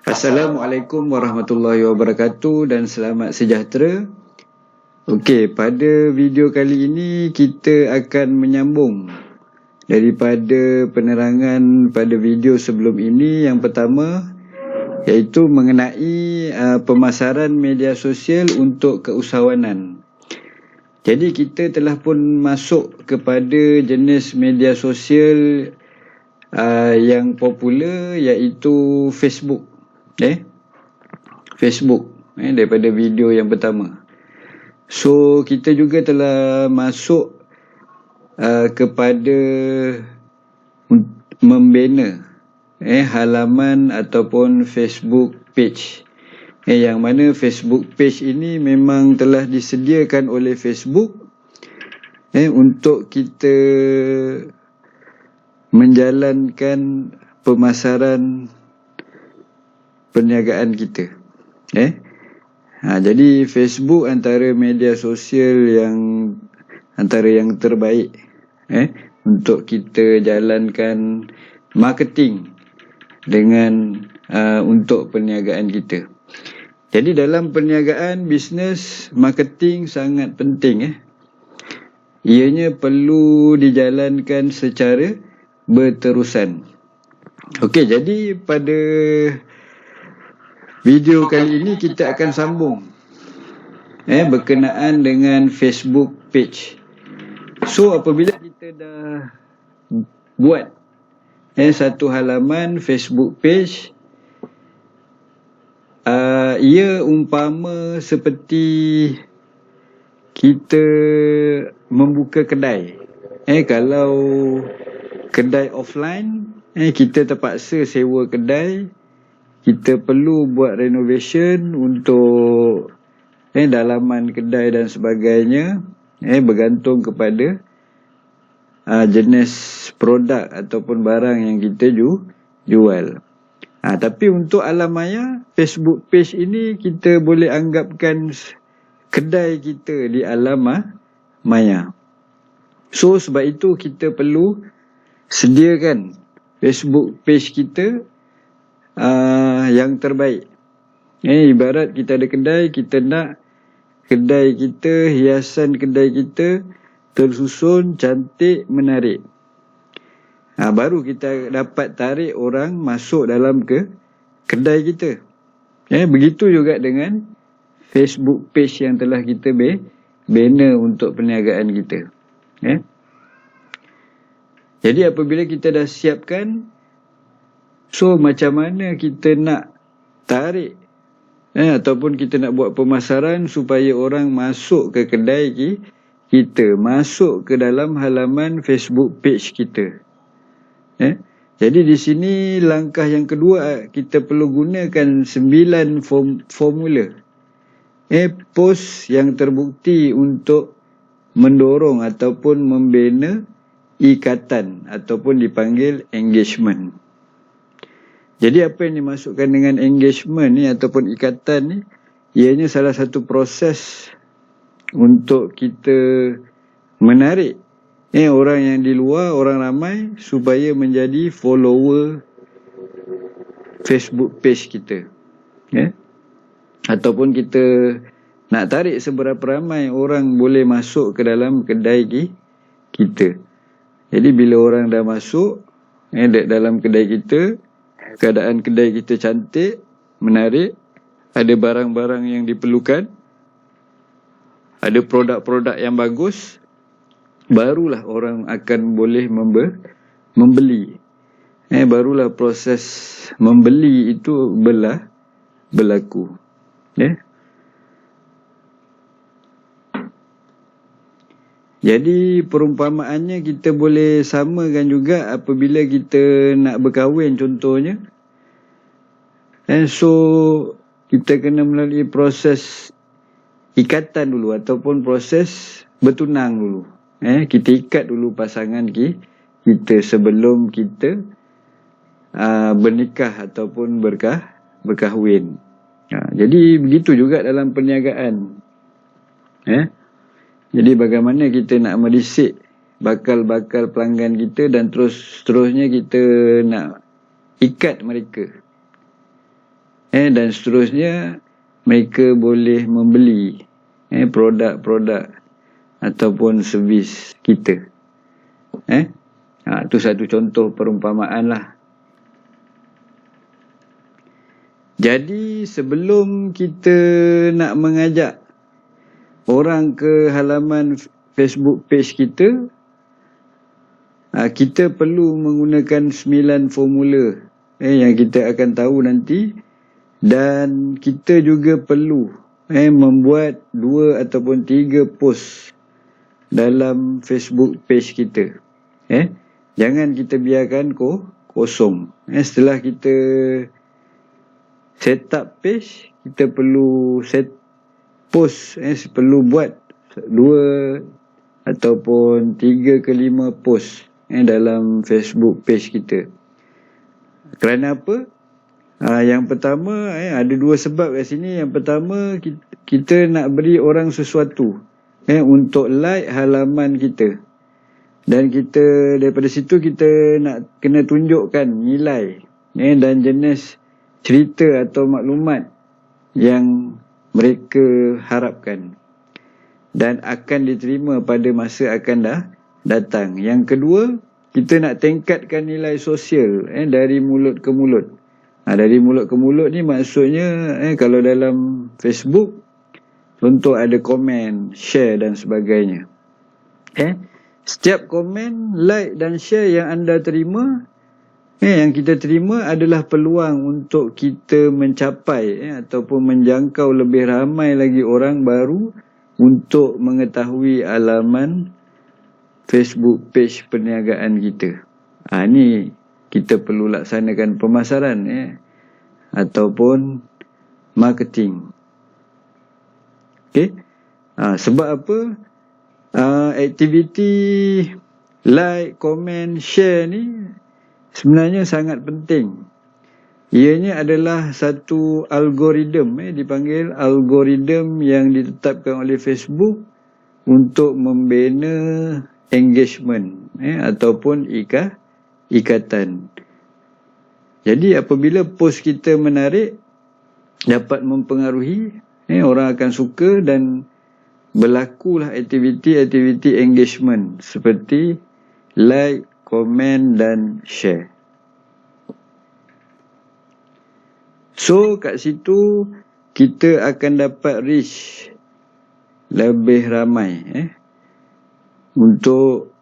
Assalamualaikum warahmatullahi wabarakatuh dan selamat sejahtera. Okey, pada video kali ini kita akan menyambung daripada penerangan pada video sebelum ini. Yang pertama iaitu mengenai pemasaran media sosial untuk keusahawanan. Jadi kita telah pun masuk kepada jenis media sosial yang popular iaitu Facebook. Facebook daripada video yang pertama. So kita juga telah masuk kepada membina halaman ataupun Facebook page. Yang mana Facebook page ini memang telah disediakan oleh Facebook untuk kita menjalankan pemasaran perniagaan kita. Jadi Facebook antara media sosial antara yang terbaik untuk kita jalankan marketing dengan untuk perniagaan kita. Jadi dalam perniagaan, bisnes, marketing sangat penting. Ianya perlu dijalankan secara berterusan. Okey, jadi pada video kali ini kita akan sambung berkenaan dengan Facebook page. So apabila kita dah buat satu halaman Facebook page, ia umpama seperti kita membuka kedai. Kalau kedai offline, kita terpaksa sewa kedai, kita perlu buat renovation untuk dalaman kedai dan sebagainya, bergantung kepada jenis produk ataupun barang yang kita jual. Tapi untuk alam maya, Facebook page ini kita boleh anggapkan kedai kita di alam maya. So sebab itu kita perlu sediakan Facebook page kita yang terbaik. Ibarat kita ada kedai, kita nak kedai kita, hiasan kedai kita tersusun, cantik, menarik. Baru kita dapat tarik orang masuk dalam kedai kita. Begitu juga dengan Facebook page yang telah kita bina untuk perniagaan kita. Jadi apabila kita dah siapkan, so macam mana kita nak tarik ataupun kita nak buat pemasaran supaya orang masuk ke kedai kita, masuk ke dalam halaman Facebook page kita. Jadi di sini langkah yang kedua, kita perlu gunakan 9 formula post yang terbukti untuk mendorong ataupun membina ikatan ataupun dipanggil engagement. Jadi apa yang dimasukkan dengan engagement ni ataupun ikatan ni, ianya salah satu proses untuk kita menarik orang yang di luar, orang ramai, supaya menjadi follower Facebook page kita. Ataupun kita nak tarik seberapa ramai orang boleh masuk ke dalam kedai kita. Jadi bila orang dah masuk dalam kedai kita, keadaan kedai kita cantik, menarik, ada barang-barang yang diperlukan, ada produk-produk yang bagus, barulah orang akan boleh membeli. Barulah proses membeli itu berlaku. Jadi perumpamaannya kita boleh samakan juga apabila kita nak berkahwin contohnya. So kita kena melalui proses ikatan dulu ataupun proses bertunang dulu. Kita ikat dulu pasangan kita sebelum kita bernikah ataupun berkahwin. Jadi begitu juga dalam perniagaan. Jadi bagaimana kita nak merisik bakal-bakal pelanggan kita dan terusnya kita nak ikat mereka. Dan seterusnya mereka boleh membeli produk-produk ataupun servis kita. Itu satu contoh perumpamaan lah. Jadi sebelum kita nak mengajak orang ke halaman Facebook page kita, kita perlu menggunakan 9 formula yang kita akan tahu nanti. Dan kita juga perlu membuat 2 ataupun 3 post dalam Facebook page kita. Jangan kita biarkan kosong. Setelah kita set up page, kita perlu post, perlu buat 2 ataupun 3 ke 5 post dalam Facebook page kita. Kerana apa? Yang pertama, ada 2 sebab kat sini. Yang pertama, kita nak beri orang sesuatu untuk like halaman kita. Dan kita daripada situ kita nak kena tunjukkan nilai dan jenis cerita atau maklumat yang mereka harapkan dan akan diterima pada masa akan datang. Yang kedua, kita nak tingkatkan nilai sosial dari mulut ke mulut. Dari mulut ke mulut ni maksudnya kalau dalam Facebook, contoh ada komen, share dan sebagainya. Setiap komen, like dan share yang anda terima, yang kita terima adalah peluang untuk kita mencapai ataupun menjangkau lebih ramai lagi orang baru untuk mengetahui alaman Facebook page perniagaan kita. Ni kita perlu laksanakan pemasaran ataupun marketing. Sebab apa? Aktiviti like, komen, share ni sebenarnya sangat penting. Ianya adalah satu algoritma, dipanggil algoritma yang ditetapkan oleh Facebook untuk membina engagement ataupun ikatan. Jadi apabila post kita menarik, dapat mempengaruhi, orang akan suka dan berlakulah aktiviti-aktiviti engagement seperti like, komen dan share. So kat situ kita akan dapat reach lebih ramai untuk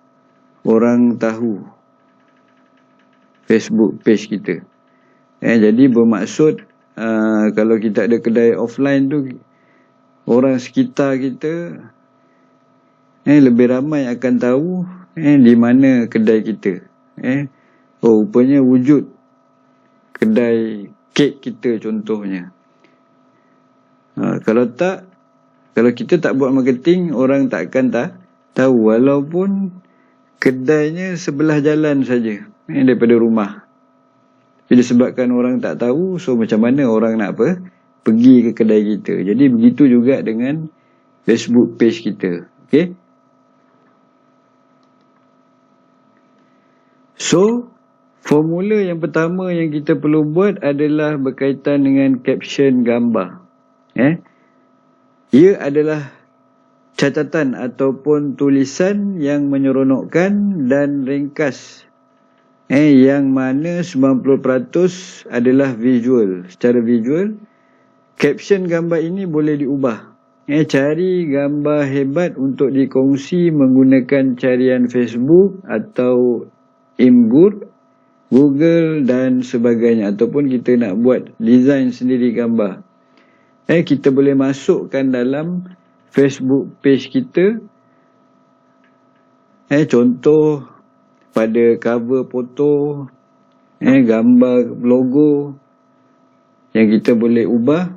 orang tahu Facebook page kita. Jadi bermaksud kalau kita ada kedai offline tu, orang sekitar kita lebih ramai akan tahu di mana kedai kita. Rupanya wujud kedai kek kita contohnya. Kalau kita tak buat marketing, orang tak akan tahu walaupun kedainya sebelah jalan saja daripada rumah. Bila sebabkan orang tak tahu, so macam mana orang nak pergi ke kedai kita. Jadi begitu juga dengan Facebook page kita. So formula yang pertama yang kita perlu buat adalah berkaitan dengan caption gambar. Ia adalah catatan ataupun tulisan yang menyeronokkan dan ringkas, yang mana 90% adalah visual. Secara visual, caption gambar ini boleh diubah. Cari gambar hebat untuk dikongsi menggunakan carian Facebook atau Imgur, Google dan sebagainya. Ataupun kita nak buat design sendiri gambar, kita boleh masukkan dalam Facebook page kita. Contoh pada cover foto, gambar logo yang kita boleh ubah.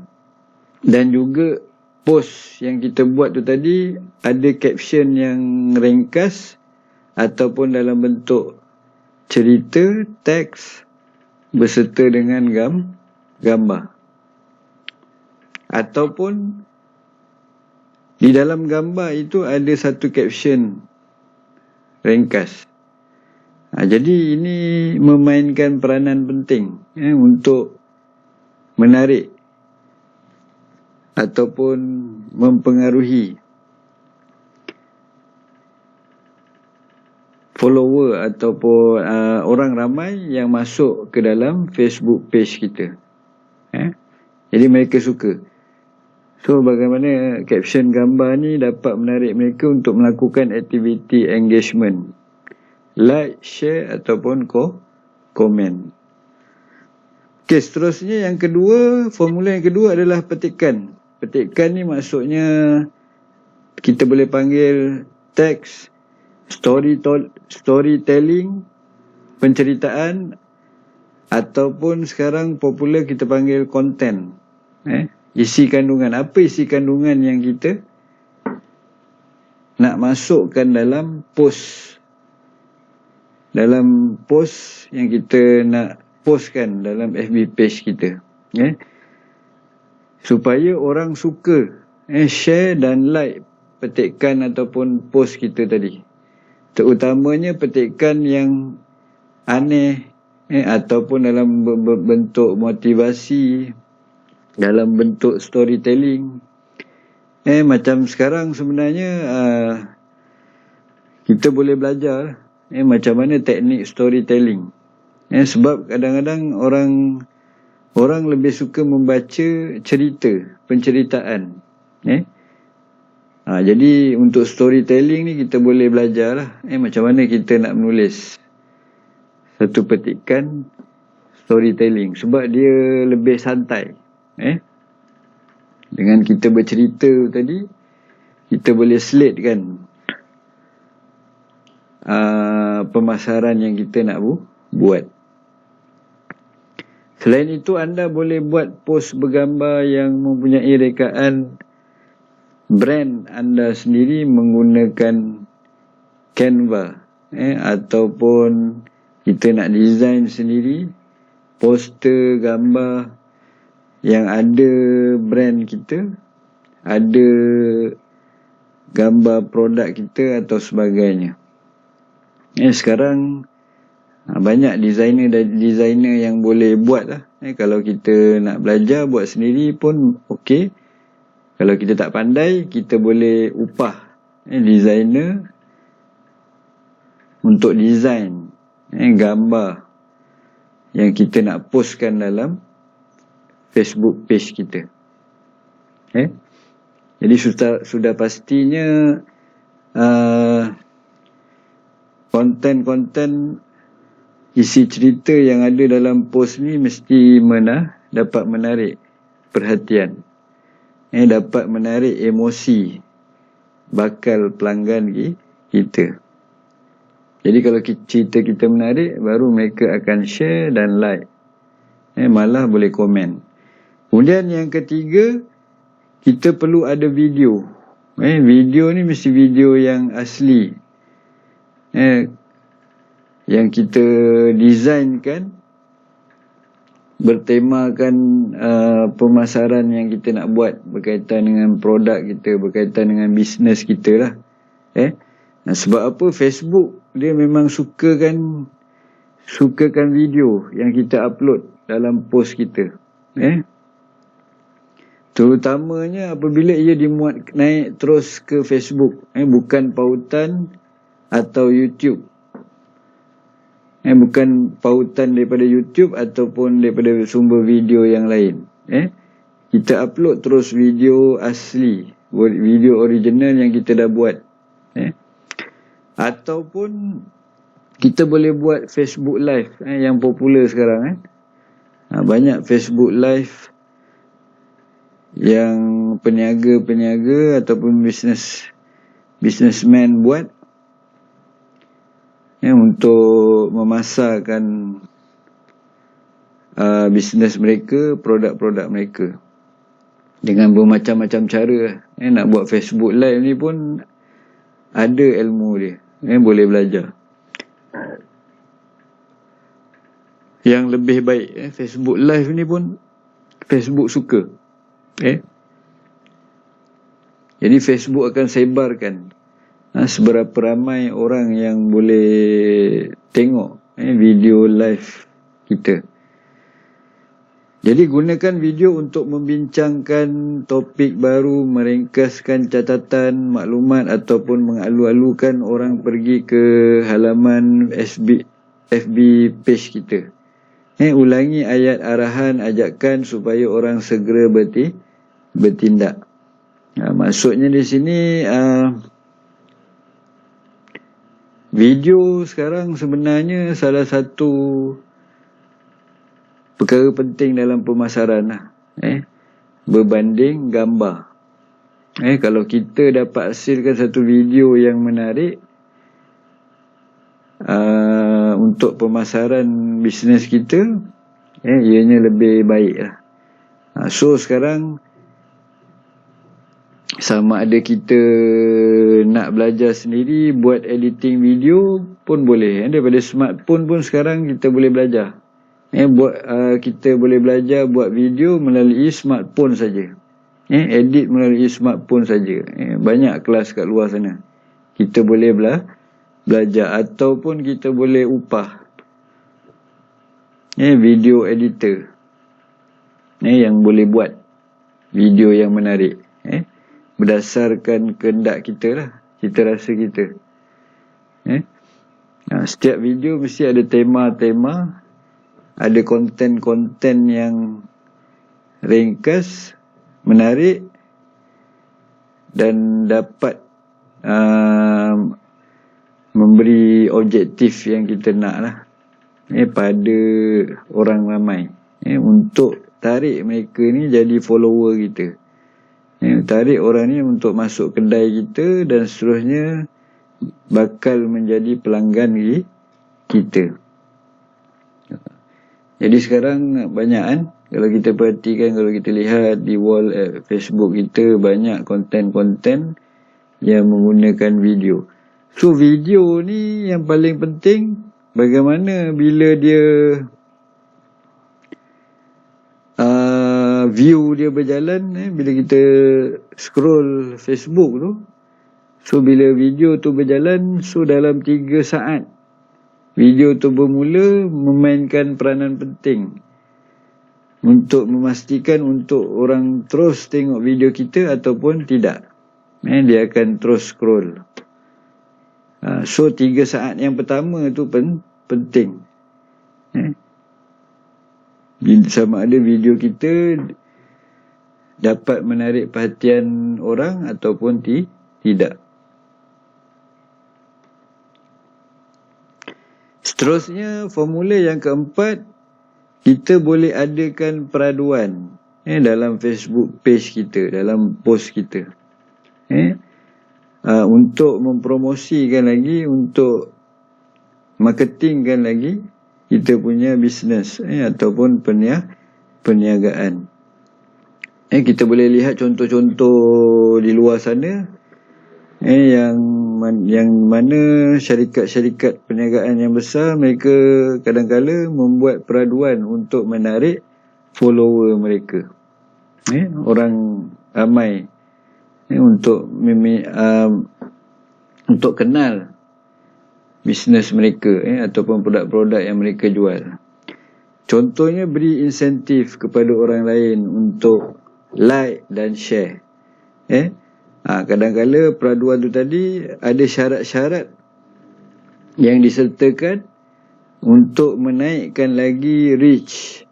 Dan juga post yang kita buat tu tadi ada caption yang ringkas ataupun dalam bentuk cerita, teks berserta dengan gambar. Ataupun di dalam gambar itu ada satu caption ringkas. Jadi ini memainkan peranan penting untuk menarik ataupun mempengaruhi follower ataupun orang ramai yang masuk ke dalam Facebook page kita. Jadi mereka suka. So bagaimana caption gambar ni dapat menarik mereka untuk melakukan aktiviti engagement, like, share ataupun komen. Okey, seterusnya yang kedua, formula yang kedua adalah petikan. Petikan ni maksudnya kita boleh panggil teks, storytelling, penceritaan, ataupun sekarang popular kita panggil content. Isi kandungan. Apa isi kandungan yang kita nak masukkan dalam post, dalam post yang kita nak postkan dalam FB page kita, supaya orang suka, share dan like petikan ataupun post kita tadi. Terutamanya petikan yang aneh, ataupun dalam bentuk motivasi, dalam bentuk storytelling. Macam sekarang sebenarnya kita boleh belajar macam mana teknik storytelling. Sebab kadang-kadang orang lebih suka membaca cerita, penceritaan. Jadi untuk storytelling ni kita boleh belajar lah, macam mana kita nak menulis satu petikan storytelling. Sebab dia lebih santai. Dengan kita bercerita tadi, kita boleh slate kan pemasaran yang kita nak buat. Selain itu, anda boleh buat post bergambar yang mempunyai rekaan brand anda sendiri menggunakan Canva, ataupun kita nak design sendiri poster gambar yang ada brand kita, ada gambar produk kita atau sebagainya. Sekarang banyak designer yang boleh buat lah. Kalau kita nak belajar buat sendiri pun okey. Kalau kita tak pandai, kita boleh upah designer untuk design gambar yang kita nak postkan dalam Facebook page kita. Jadi sudah pastinya konten-konten isi cerita yang ada dalam post ni mesti dapat menarik perhatian, dapat menarik emosi bakal pelanggan kita. Jadi kalau cerita kita menarik, baru mereka akan share dan like, malah boleh komen. Kemudian yang ketiga, kita perlu ada video. Video ni mesti video yang asli, yang kita designkan bertemakan pemasaran yang kita nak buat berkaitan dengan produk kita, berkaitan dengan bisnes kita lah. Sebab apa? Facebook dia memang sukakan video yang kita upload dalam post kita. Terutamanya apabila ia dimuat naik terus ke Facebook, bukan pautan atau YouTube. Bukan pautan daripada YouTube ataupun daripada sumber video yang lain. Kita upload terus video asli, video original yang kita dah buat. Ataupun kita boleh buat Facebook Live yang popular sekarang. Banyak Facebook Live yang peniaga-peniaga ataupun businessman buat untuk memasarkan bisnes mereka, produk-produk mereka dengan bermacam-macam cara. Nak buat Facebook Live ni pun ada ilmu dia, boleh belajar. Yang lebih baik, Facebook Live ni pun Facebook suka. Jadi Facebook akan sebarkan seberapa ramai orang yang boleh tengok video live kita. Jadi gunakan video untuk membincangkan topik baru, meringkaskan catatan, maklumat ataupun mengalu-alukan orang pergi ke halaman FB page kita. Ulangi ayat arahan, ajakan supaya orang segera bertindak. Maksudnya di sini video sekarang sebenarnya salah satu perkara penting dalam pemasaran lah. Berbanding gambar. Kalau kita dapat hasilkan satu video yang menarik untuk pemasaran bisnes kita, ianya lebih baik lah. So sekarang sama ada kita nak belajar sendiri buat editing video pun boleh. Daripada smartphone pun sekarang kita boleh belajar. Kita boleh belajar buat video melalui smartphone saja. Edit melalui smartphone saja. Banyak kelas kat luar sana. Kita boleh belajar ataupun kita boleh upah video editor yang boleh buat video yang menarik. Berdasarkan kehendak kita lah, cita rasa kita. Setiap video mesti ada tema-tema, ada konten-konten yang ringkas, menarik dan dapat memberi objektif yang kita nak lah pada orang ramai, untuk tarik mereka ni jadi follower kita, tarik orang ni untuk masuk kedai kita dan seterusnya bakal menjadi pelanggan kita. Jadi sekarang banyak kan, kalau kita perhatikan, kalau kita lihat di wall Facebook kita, banyak konten-konten yang menggunakan video. So video ni yang paling penting, bagaimana bila dia view dia berjalan, bila kita scroll Facebook tu. So bila video tu berjalan, so dalam 3 saat video tu bermula memainkan peranan penting untuk memastikan untuk orang terus tengok video kita ataupun tidak. Dia akan terus scroll. So 3 saat yang pertama tu penting. Sama ada video kita dapat menarik perhatian orang ataupun tidak. Seterusnya, formula yang keempat, kita boleh adakan peraduan dalam Facebook page kita, dalam post kita. Untuk mempromosikan lagi, untuk marketingkan lagi kita punya bisnes ataupun perniagaan. Kita boleh lihat contoh-contoh di luar sana, yang mana syarikat-syarikat perniagaan yang besar, mereka kadang-kala membuat peraduan untuk menarik follower mereka, orang ramai, untuk kenal bisnes mereka, ataupun produk-produk yang mereka jual. Contohnya, beri insentif kepada orang lain untuk like dan share. Kadang-kala peraduan tu tadi ada syarat-syarat yang disertakan untuk menaikkan lagi reach,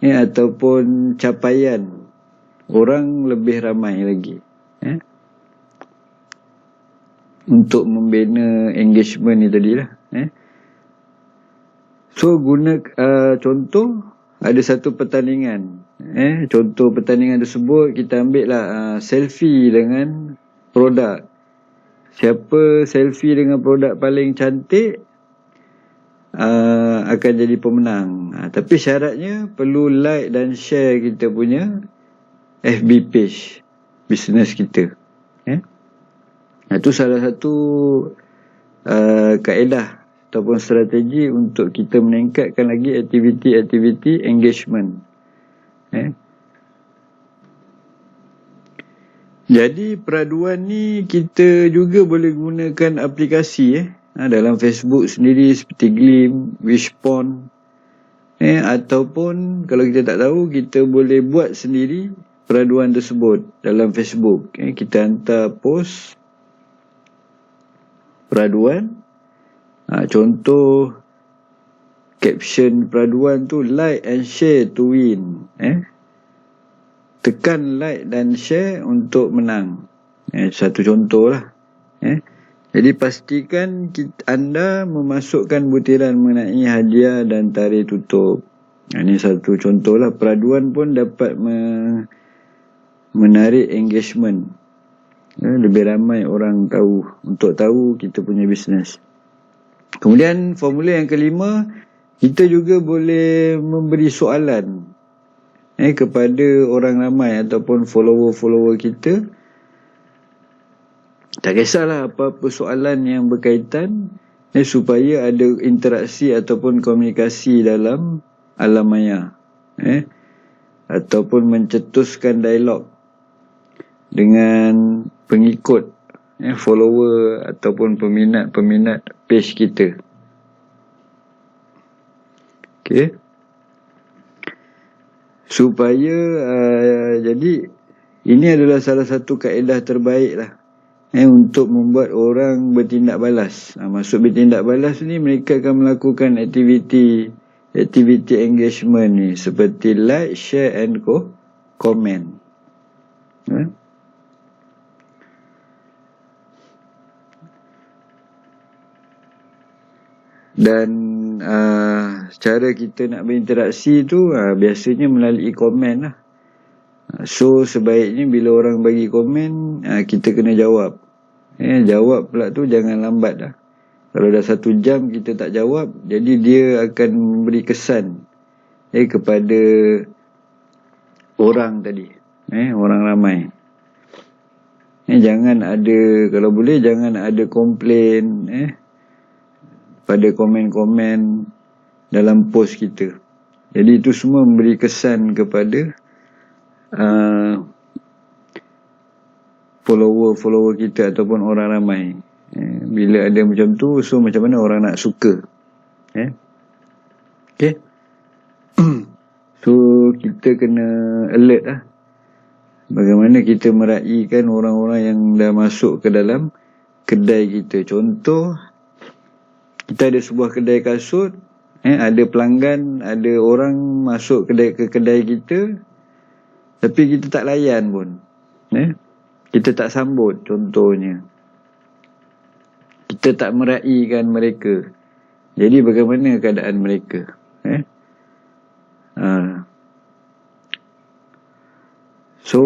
ataupun capaian orang lebih ramai lagi, untuk membina engagement ni tadilah. So guna contoh, ada satu pertandingan. Contoh pertandingan tersebut, kita ambil lah selfie dengan produk. Siapa selfie dengan produk paling cantik akan jadi pemenang. Tapi syaratnya perlu like dan share kita punya FB page bisnes kita. Itu salah satu kaedah ataupun strategi untuk kita meningkatkan lagi aktiviti-aktiviti engagement. Jadi peraduan ni kita juga boleh gunakan aplikasi dalam Facebook sendiri seperti Gleam, Wishpond, Ataupun kalau kita tak tahu, kita boleh buat sendiri peraduan tersebut dalam Facebook. Kita hantar post peraduan. Contoh caption peraduan tu, like and share to win. Tekan like dan share untuk menang. Satu contoh lah. Jadi pastikan anda memasukkan butiran mengenai hadiah dan tarikh tutup. Ini satu contoh lah. Peraduan pun dapat menarik engagement. Lebih ramai orang tahu, untuk tahu kita punya bisnes. Kemudian formula yang kelima, kita juga boleh memberi soalan kepada orang ramai ataupun follower-follower kita. Tak kisahlah apa-apa soalan yang berkaitan, supaya ada interaksi ataupun komunikasi dalam alam maya, ataupun mencetuskan dialog dengan pengikut, follower ataupun peminat page kita. Okey. Supaya jadi ini adalah salah satu kaedah terbaik lah, untuk membuat orang bertindak balas. Maksud bertindak balas ni, mereka akan melakukan aktiviti engagement ni, seperti like, share and comment. Dan cara kita nak berinteraksi tu biasanya melalui komen lah. So sebaiknya bila orang bagi komen, kita kena jawab. Jawab pula tu jangan lambat lah. Kalau dah 1 jam kita tak jawab, jadi dia akan memberi kesan kepada orang tadi, orang ramai. Jangan ada, kalau boleh jangan ada komplain pada komen-komen dalam post kita. Jadi itu semua memberi kesan kepada follower kita ataupun orang ramai. Bila ada macam tu, so macam mana orang nak suka? Okay. So kita kena alert lah, bagaimana kita meraihkan orang-orang yang dah masuk ke dalam kedai kita. Contoh, kita ada sebuah kedai kasut, ada pelanggan, ada orang masuk ke kedai kita, tapi kita tak layan pun, kita tak sambut contohnya. Kita tak meraihkan mereka. Jadi bagaimana keadaan mereka? So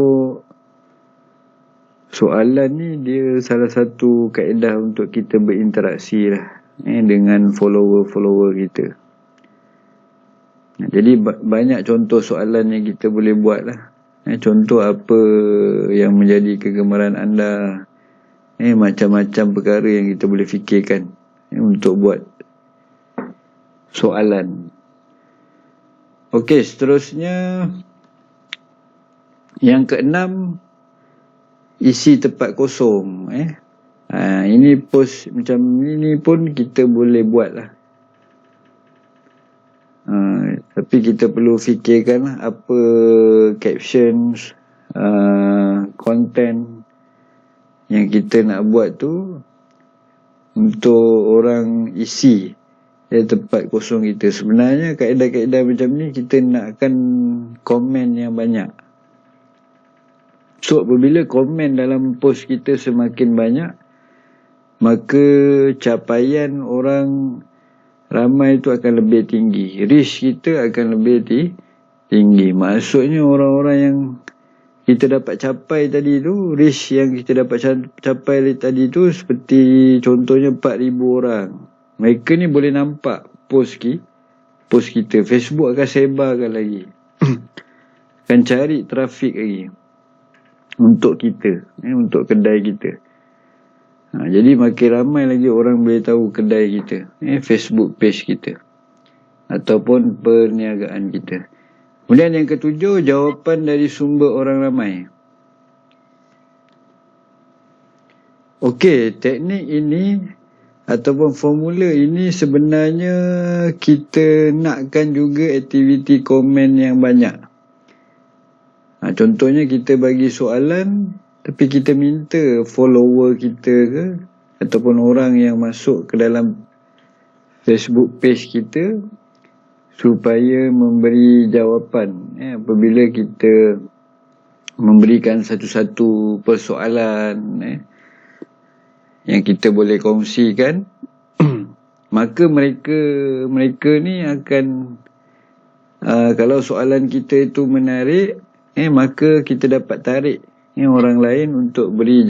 soalan ni dia salah satu kaedah untuk kita berinteraksi lah dengan follower kita. Jadi banyak contoh soalan yang kita boleh buat lah. Contoh apa yang menjadi kegemaran anda, macam-macam perkara yang kita boleh fikirkan untuk buat soalan. Okey, seterusnya yang keenam, isi tempat kosong. Ini post macam ini pun kita boleh buat lah. Tapi kita perlu fikirkan apa captions, content yang kita nak buat tu untuk orang isi tempat kosong kita. Sebenarnya kaedah-kaedah macam ni kita nakkan komen yang banyak. So apabila komen dalam post kita semakin banyak, maka capaian orang ramai itu akan lebih tinggi, reach kita akan lebih tinggi. Maksudnya orang-orang yang kita dapat capai tadi tu, reach yang kita dapat capai tadi tu, seperti contohnya 4,000 orang. Mereka ni boleh nampak post kita. Facebook akan sebarkan lagi, akan cari trafik lagi untuk kita, untuk kedai kita. Jadi makin ramai lagi orang boleh tahu kedai kita, Facebook page kita ataupun perniagaan kita. Kemudian yang ketujuh, jawapan dari sumber orang ramai. Okey, teknik ini ataupun formula ini sebenarnya kita nakkan juga aktiviti komen yang banyak. Contohnya kita bagi soalan tapi kita minta follower kita ke ataupun orang yang masuk ke dalam Facebook page kita supaya memberi jawapan apabila kita memberikan satu-satu persoalan yang kita boleh kongsikan. Maka mereka ni akan kalau soalan kita itu menarik, maka kita dapat tarik orang lain untuk beri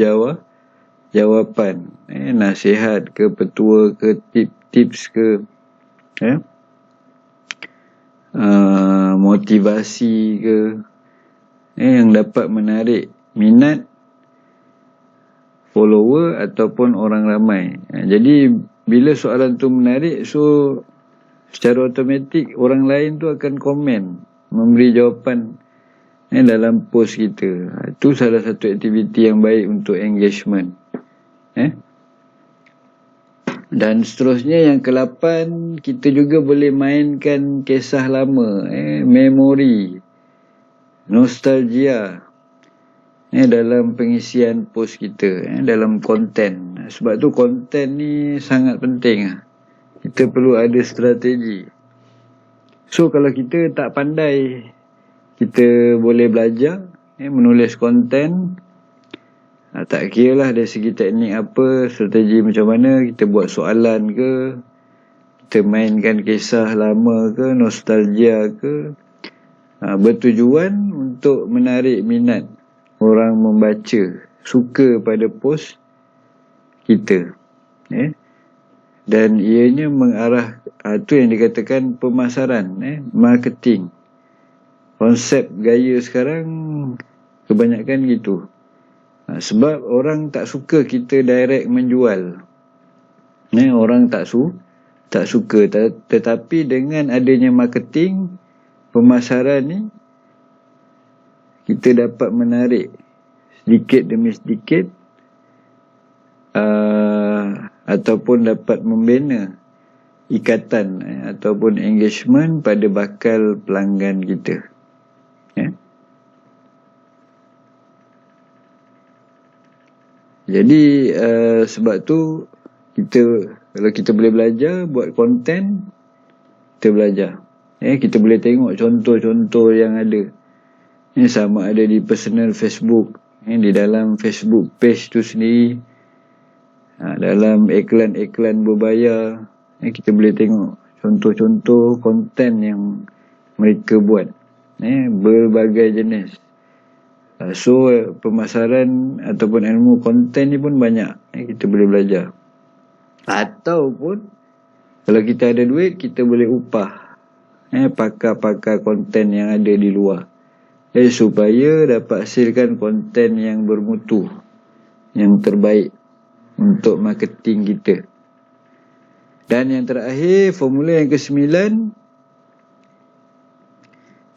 jawapan, nasihat ke, petua ke, tips ke, motivasi ke, yang dapat menarik minat follower ataupun orang ramai. Jadi bila soalan tu menarik, so secara automatik orang lain tu akan komen, memberi jawapan dalam post kita. Itu salah satu aktiviti yang baik untuk engagement. Dan seterusnya yang ke-8, kita juga boleh mainkan kisah lama, memori, nostalgia dalam pengisian post kita, dalam konten. Sebab tu konten ni sangat penting. Kita perlu ada strategi. So kalau kita tak pandai, kita boleh belajar menulis konten. Tak kira lah dari segi teknik apa, strategi macam mana, kita buat soalan ke, kita mainkan kisah lama ke, nostalgia ke, bertujuan untuk menarik minat orang membaca, suka pada post kita. Dan ianya mengarah, tu yang dikatakan pemasaran, marketing. Konsep gaya sekarang kebanyakan gitu. Sebab orang tak suka kita direct menjual. Orang tak suka. Tetapi dengan adanya marketing, pemasaran ni, kita dapat menarik sedikit demi sedikit, ataupun dapat membina ikatan ataupun engagement pada bakal pelanggan kita. Jadi sebab tu kalau kita boleh belajar buat konten, kita belajar. Kita boleh tengok contoh-contoh yang ada. Sama ada di personal Facebook, di dalam Facebook page tu sendiri, dalam iklan-iklan berbayar, kita boleh tengok contoh-contoh konten yang mereka buat, berbagai jenis. So pemasaran ataupun ilmu konten ni pun banyak, kita boleh belajar. Ataupun kalau kita ada duit, kita boleh upah pakar-pakar konten yang ada di luar, supaya dapat hasilkan konten yang bermutu, yang terbaik untuk marketing kita. Dan yang terakhir, formula yang ke-9,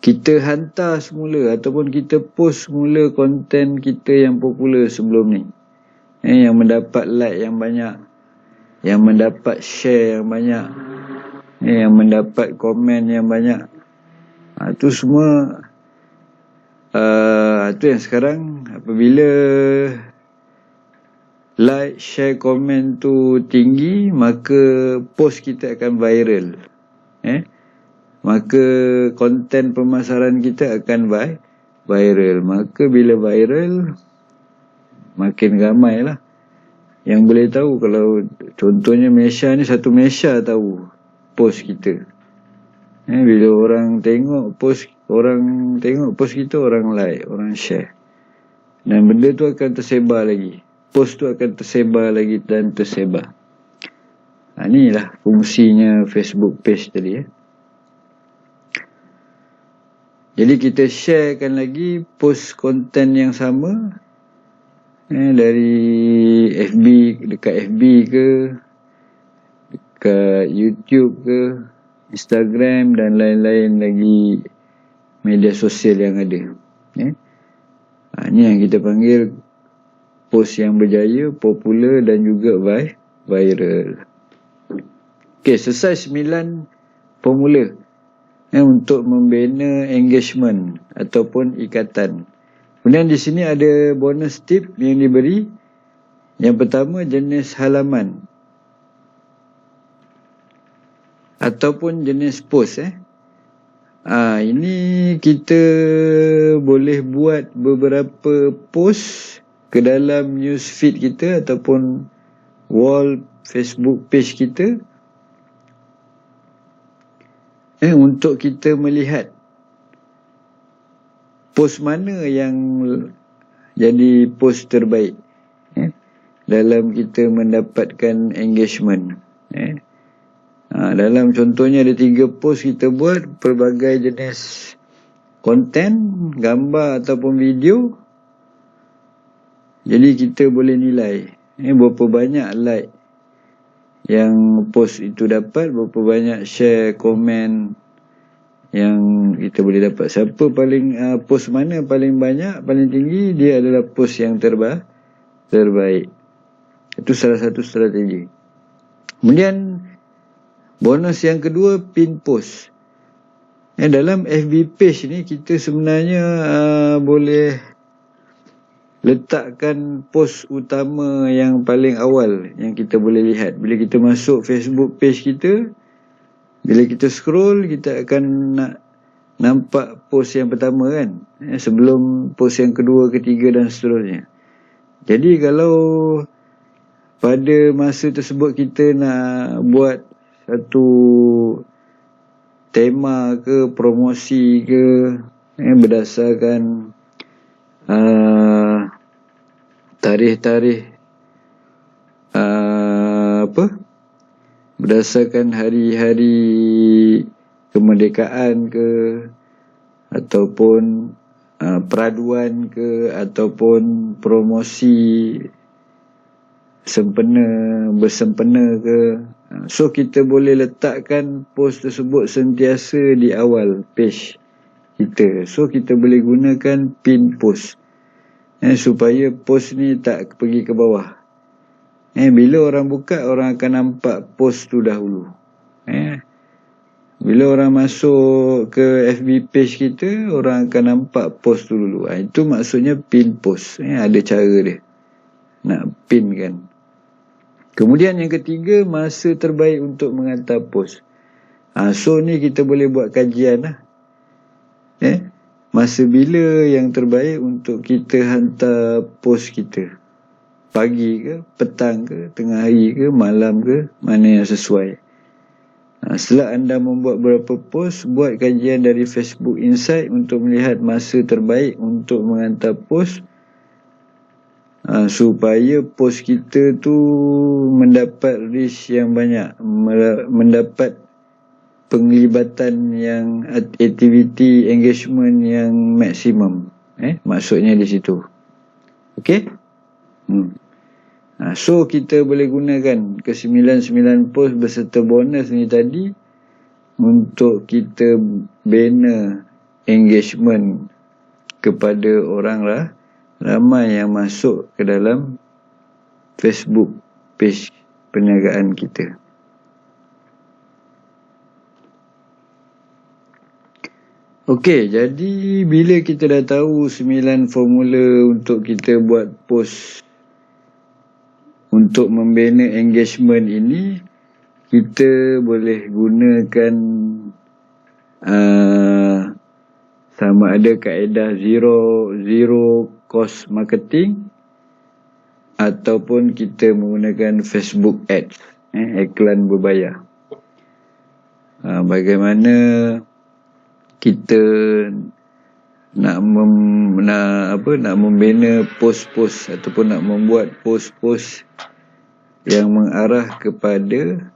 kita hantar semula ataupun kita post semula konten kita yang popular sebelum ni, yang mendapat like yang banyak, yang mendapat share yang banyak, yang mendapat komen yang banyak. Itu semua itu yang sekarang apabila like, share, komen tu tinggi, maka post kita akan viral. Maka konten pemasaran kita akan viral. Maka bila viral, makin ramai lah yang boleh tahu. Kalau contohnya Malaysia ni, satu Malaysia tahu post kita. Bila orang tengok post kita, orang like, orang share, dan benda tu akan tersebar lagi. Post tu akan tersebar lagi dan tersebar. Inilah fungsinya Facebook page tadi. Jadi kita sharekan lagi post konten yang sama, dari FB, dekat FB ke, dekat YouTube ke, Instagram dan lain-lain lagi media sosial yang ada. Ini yang kita panggil post yang berjaya, popular dan juga viral. Okey, selesai 9 formula untuk membina engagement ataupun ikatan. Kemudian di sini ada bonus tip yang diberi. Yang pertama, jenis halaman ataupun jenis post. Ini kita boleh buat beberapa post ke dalam news feed kita ataupun wall Facebook page kita untuk kita melihat post mana yang jadi post terbaik dalam kita mendapatkan engagement. Dalam contohnya ada 3 post kita buat pelbagai jenis konten, gambar ataupun video. Jadi kita boleh nilai berapa banyak like yang post itu dapat, berapa banyak share, komen yang kita boleh dapat. Siapa paling post mana paling banyak, paling tinggi, dia adalah post yang terbaik. Itu salah satu strategi. Kemudian bonus yang kedua, pin post. Dalam FB page ni kita sebenarnya boleh letakkan post utama yang paling awal yang kita boleh lihat. Bila kita masuk Facebook page kita, bila kita scroll, kita akan nak nampak post yang pertama kan, sebelum post yang kedua, ketiga dan seterusnya. Jadi kalau pada masa tersebut kita nak buat satu tema ke, promosi ke, berdasarkan tarikh-tarikh berdasarkan hari-hari kemerdekaan ke, ataupun peraduan ke, ataupun promosi bersempena ke. So kita boleh letakkan post tersebut sentiasa di awal page kita. So kita boleh gunakan pin post supaya post ni tak pergi ke bawah. Bila orang buka, orang akan nampak post tu dahulu. Bila orang masuk ke FB page kita, orang akan nampak post tu dulu. Itu maksudnya pin post. Ada cara dia nak pin kan. Kemudian yang ketiga, masa terbaik untuk menghantar post. So ni kita boleh buat kajian lah. Masa bila yang terbaik untuk kita hantar post kita? Pagi ke, petang ke, tengah hari ke, malam ke, mana yang sesuai? Setelah anda membuat beberapa post, buat kajian dari Facebook Insight untuk melihat masa terbaik untuk menghantar post, supaya post kita tu mendapat reach yang banyak, mendapat penglibatan yang aktiviti engagement yang maksimum. Maksudnya di situ. Okey? So kita boleh gunakan ke 99 post beserta bonus ni tadi untuk kita bina engagement kepada orang ramai yang masuk ke dalam Facebook page perniagaan kita. Okey, jadi bila kita dah tahu 9 formula untuk kita buat post untuk membina engagement ini, kita boleh gunakan sama ada kaedah zero cost marketing ataupun kita menggunakan Facebook ads, iklan berbayar. Bagaimana kita nak membina post-post ataupun nak membuat post-post yang mengarah kepada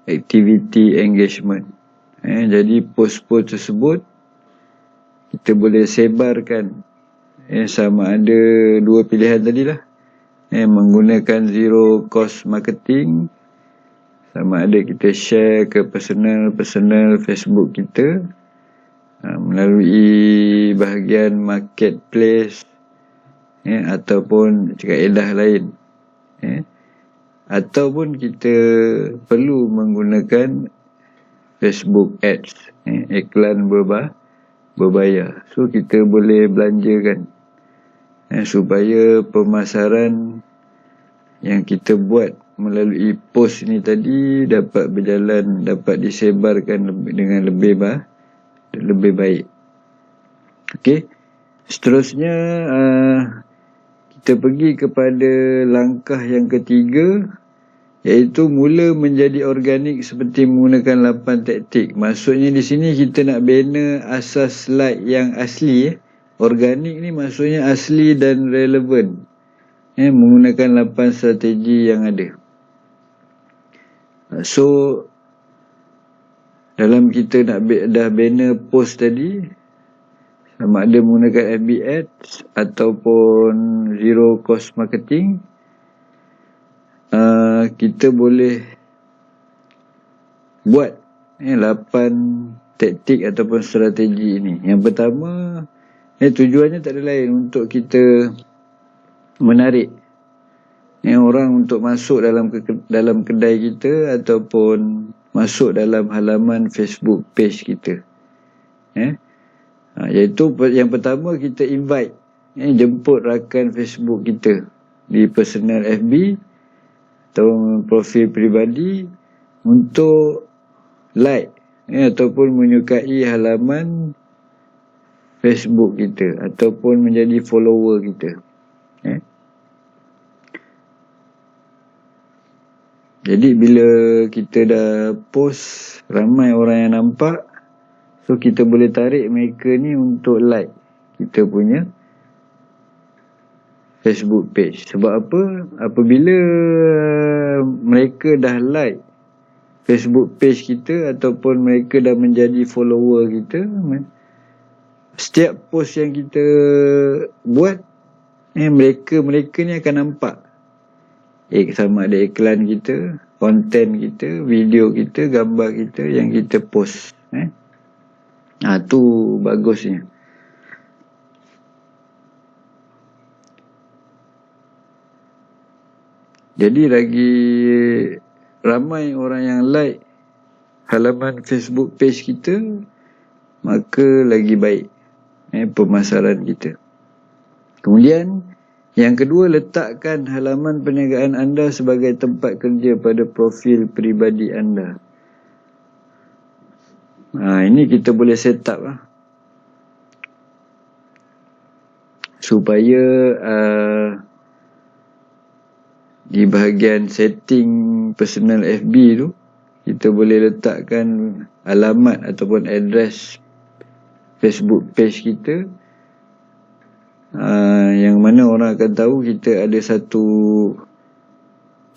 aktiviti engagement. Jadi post-post tersebut kita boleh sebarkan, sama ada dua pilihan tadilah, menggunakan zero cost marketing, sama ada kita share ke personal Facebook kita melalui bahagian marketplace, ataupun kaedah lain Ataupun kita perlu menggunakan Facebook Ads, iklan berbayar. So kita boleh belanjakan supaya pemasaran yang kita buat melalui post ni tadi dapat berjalan, dapat disebarkan dengan lebih baik. Okey. Seterusnya kita pergi kepada langkah yang ketiga, iaitu mula menjadi organik seperti menggunakan 8 taktik. Maksudnya di sini kita nak bina asas like yang asli. Organik ni maksudnya asli dan relevan. Menggunakan 8 strategi yang ada. So dalam kita dah bina post tadi, sama ada menggunakan FB Ads ataupun zero cost marketing, kita boleh buat 8 taktik ataupun strategi ini. Yang pertama, tujuannya tak ada lain untuk kita menarik orang untuk masuk dalam kedai kita ataupun masuk dalam halaman Facebook page kita. Iaitu yang pertama, kita invite, jemput rakan Facebook kita di personal FB atau profil peribadi untuk like ataupun menyukai halaman Facebook kita ataupun menjadi follower kita. Jadi bila kita dah post, ramai orang yang nampak, so kita boleh tarik mereka ni untuk like kita punya Facebook page. Sebab apa? Apabila mereka dah like Facebook page kita ataupun mereka dah menjadi follower kita, setiap post yang kita buat, mereka ni akan nampak sama ada iklan kita, konten kita, video kita, gambar kita yang kita post. Tu bagusnya. Jadi lagi ramai orang yang like halaman Facebook page kita, maka lagi baik pemasaran kita. Kemudian yang kedua, letakkan halaman perniagaan anda sebagai tempat kerja pada profil peribadi anda. Ini kita boleh set up supaya di bahagian setting personal FB tu, kita boleh letakkan alamat ataupun address Facebook page kita, yang mana orang akan tahu kita ada satu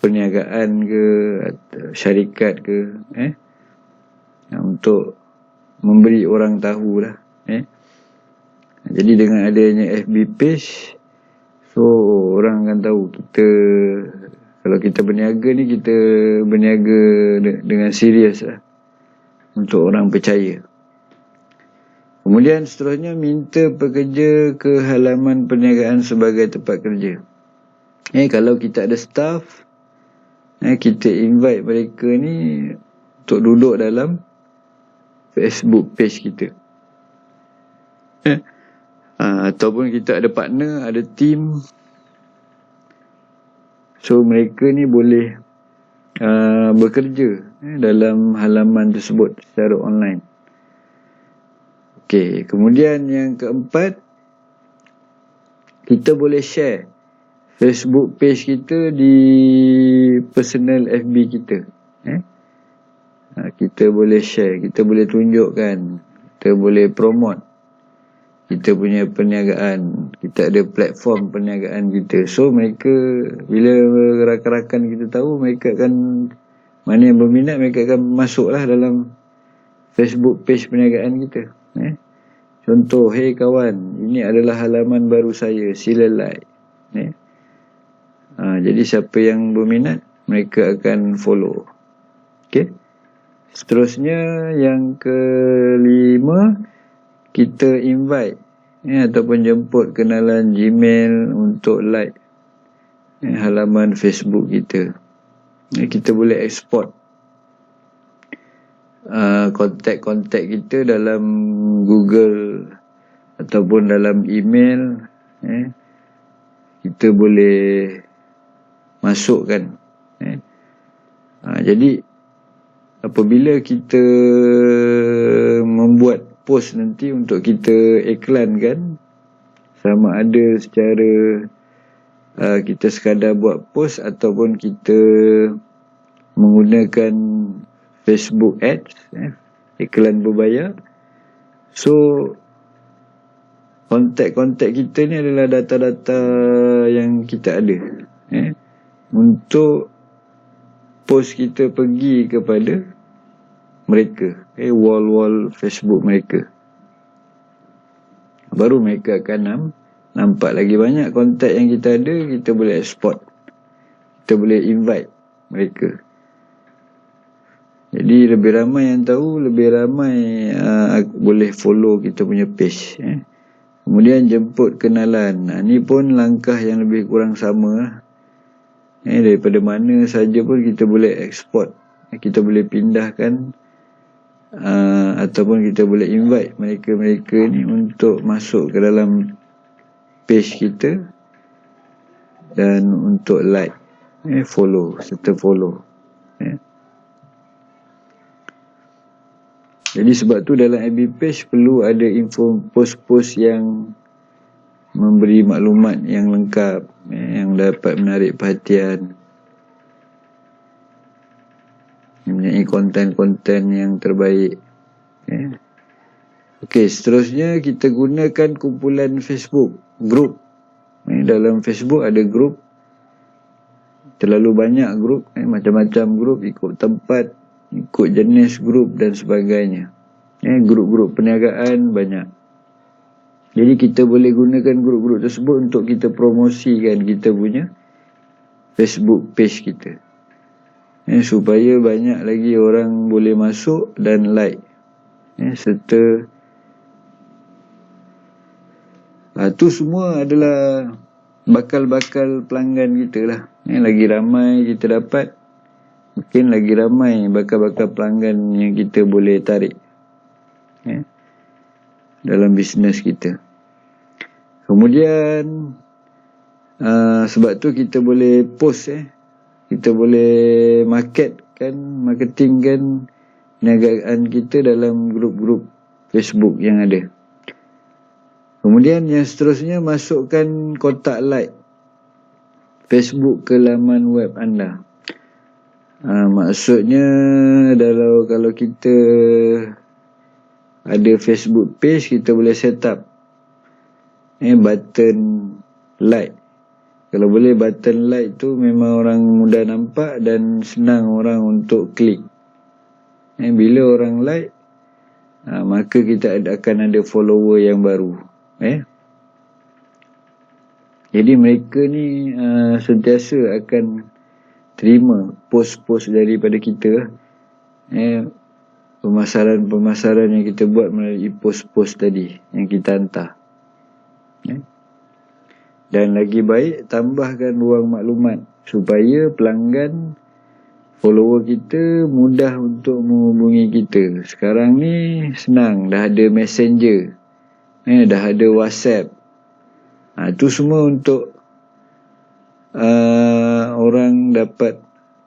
perniagaan ke atau syarikat ke, untuk memberi orang tahu lah. Jadi dengan adanya FB page, so orang akan tahu kita, kalau kita berniaga ni, kita berniaga dengan serius lah, untuk orang percaya. Kemudian seterusnya, minta pekerja ke halaman perniagaan sebagai tempat kerja. Kalau kita ada staff, kita invite mereka ni untuk duduk dalam Facebook page kita. Ataupun kita ada partner, ada team, so mereka ni boleh bekerja dalam halaman tersebut secara online. Okey, kemudian yang keempat, kita boleh share Facebook page kita di personal FB kita. Kita boleh share, kita boleh tunjukkan, kita boleh promote kita punya perniagaan. Kita ada platform perniagaan kita. So mereka, bila rakan-rakan kita tahu, mereka akan, mana yang berminat, mereka akan masuklah dalam Facebook page perniagaan kita. Contoh, hey kawan, ini adalah halaman baru saya, sila like. Jadi siapa yang berminat, mereka akan follow. Okay. Seterusnya, yang kelima, kita invite ataupun jemput kenalan Gmail untuk like halaman Facebook kita. Kita boleh export kontak-kontak kita dalam Google ataupun dalam email. Kita boleh masukkan. Jadi apabila kita membuat post nanti untuk kita iklankan, sama ada secara kita sekadar buat post ataupun kita menggunakan Facebook Ads, iklan berbayar. So kontak-kontak kita ni adalah data-data yang kita ada, untuk post kita pergi kepada mereka, wall-wall Facebook mereka. Baru mereka akan nampak lagi banyak kontak yang kita ada. Kita boleh export, kita boleh invite mereka. Jadi lebih ramai yang tahu, lebih ramai boleh follow kita punya page. Kemudian jemput kenalan. Ni pun langkah yang lebih kurang sama. Daripada mana saja pun kita boleh export, kita boleh pindahkan, ataupun kita boleh invite mereka-mereka ni untuk masuk ke dalam page kita dan untuk like, follow serta follow. Jadi sebab tu dalam FB page perlu ada info post-post yang memberi maklumat yang lengkap, yang dapat menarik perhatian, mempunyai konten-konten yang terbaik. Okey, seterusnya kita gunakan kumpulan Facebook, grup. Dalam Facebook ada grup, terlalu banyak grup, macam-macam grup, ikut tempat, ikut jenis grup dan sebagainya. Grup-grup perniagaan banyak. Jadi kita boleh gunakan grup-grup tersebut untuk kita promosikan kita punya Facebook page kita, supaya banyak lagi orang boleh masuk dan like, serta tu semua adalah bakal-bakal pelanggan kita lah. Lagi ramai kita dapat, mungkin lagi ramai bakal-bakal pelanggan yang kita boleh tarik dalam bisnes kita. Kemudian sebab tu kita boleh post, kita boleh marketingkan perniagaan kita dalam grup-grup Facebook yang ada. Kemudian yang seterusnya, masukkan kotak like Facebook ke laman web anda. Maksudnya kalau kita ada Facebook page, kita boleh set up button like. Kalau boleh button like tu memang orang mudah nampak dan senang orang untuk klik. Bila orang like, maka kita akan ada follower yang baru. Jadi mereka ni sentiasa akan terima post-post daripada kita, pemasaran-pemasaran yang kita buat melalui post-post tadi yang kita hantar. Dan lagi baik, tambahkan ruang maklumat supaya pelanggan, follower kita mudah untuk menghubungi kita. Sekarang ni senang, dah ada Messenger, dah ada WhatsApp. Itu semua untuk orang dapat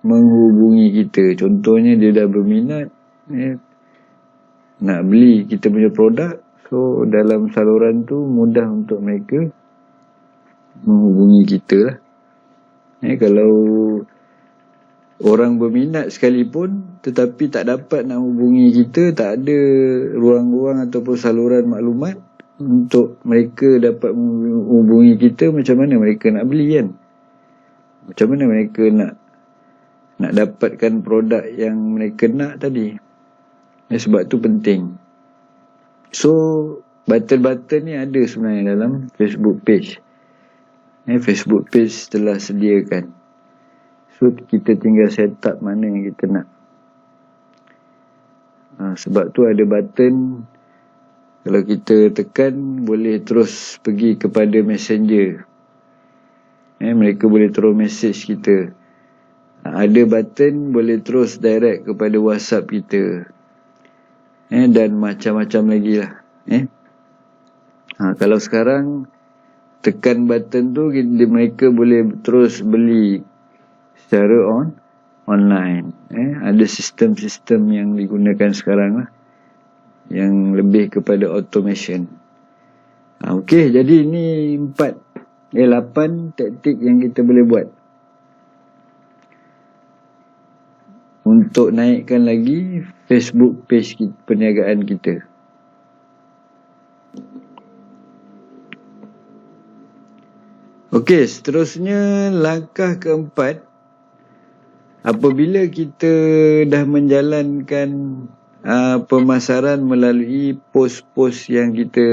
menghubungi kita. Contohnya dia dah berminat, nak beli kita punya produk. So dalam saluran tu mudah untuk mereka menghubungi kita lah. Kalau orang berminat sekalipun tetapi tak dapat nak hubungi kita, tak ada ruang-ruang ataupun saluran maklumat untuk mereka dapat menghubungi kita, macam mana mereka nak beli kan? Macam mana mereka nak dapatkan produk yang mereka nak tadi? Sebab tu penting. So button-button ni ada sebenarnya dalam Facebook page. Facebook page telah sediakan. So kita tinggal set up mana yang kita nak. Sebab tu ada button, kalau kita tekan boleh terus pergi kepada Messenger. Mereka boleh terus message kita. Ada button boleh terus direct kepada WhatsApp kita. Dan macam-macam lagi lah. Kalau sekarang tekan button tu, mereka boleh terus beli secara online. Ada sistem-sistem yang digunakan sekarang lah, yang lebih kepada automation. Okey, jadi ini 8 taktik yang kita boleh buat untuk naikkan lagi Facebook page perniagaan kita. Okey, seterusnya langkah keempat, apabila kita dah menjalankan pemasaran melalui pos-pos yang kita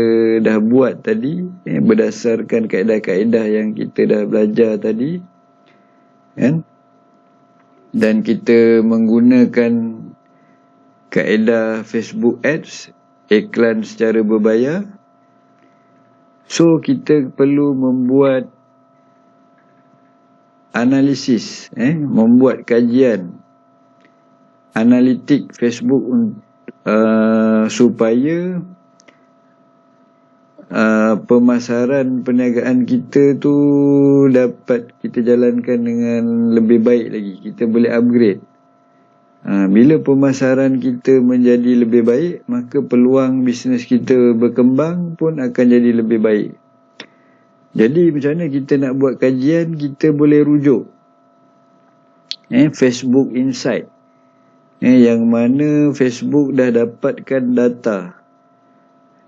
dah buat tadi, berdasarkan kaedah-kaedah yang kita dah belajar tadi, kan? Dan kita menggunakan kaedah Facebook Ads, iklan secara berbayar. So kita perlu membuat analisis, membuat kajian analitik Facebook supaya pemasaran perniagaan kita tu dapat kita jalankan dengan lebih baik lagi. Kita boleh upgrade. Bila pemasaran kita menjadi lebih baik, maka peluang bisnes kita berkembang pun akan jadi lebih baik. Jadi macam mana kita nak buat kajian? Kita boleh rujuk Facebook Insight, yang mana Facebook dah dapatkan data.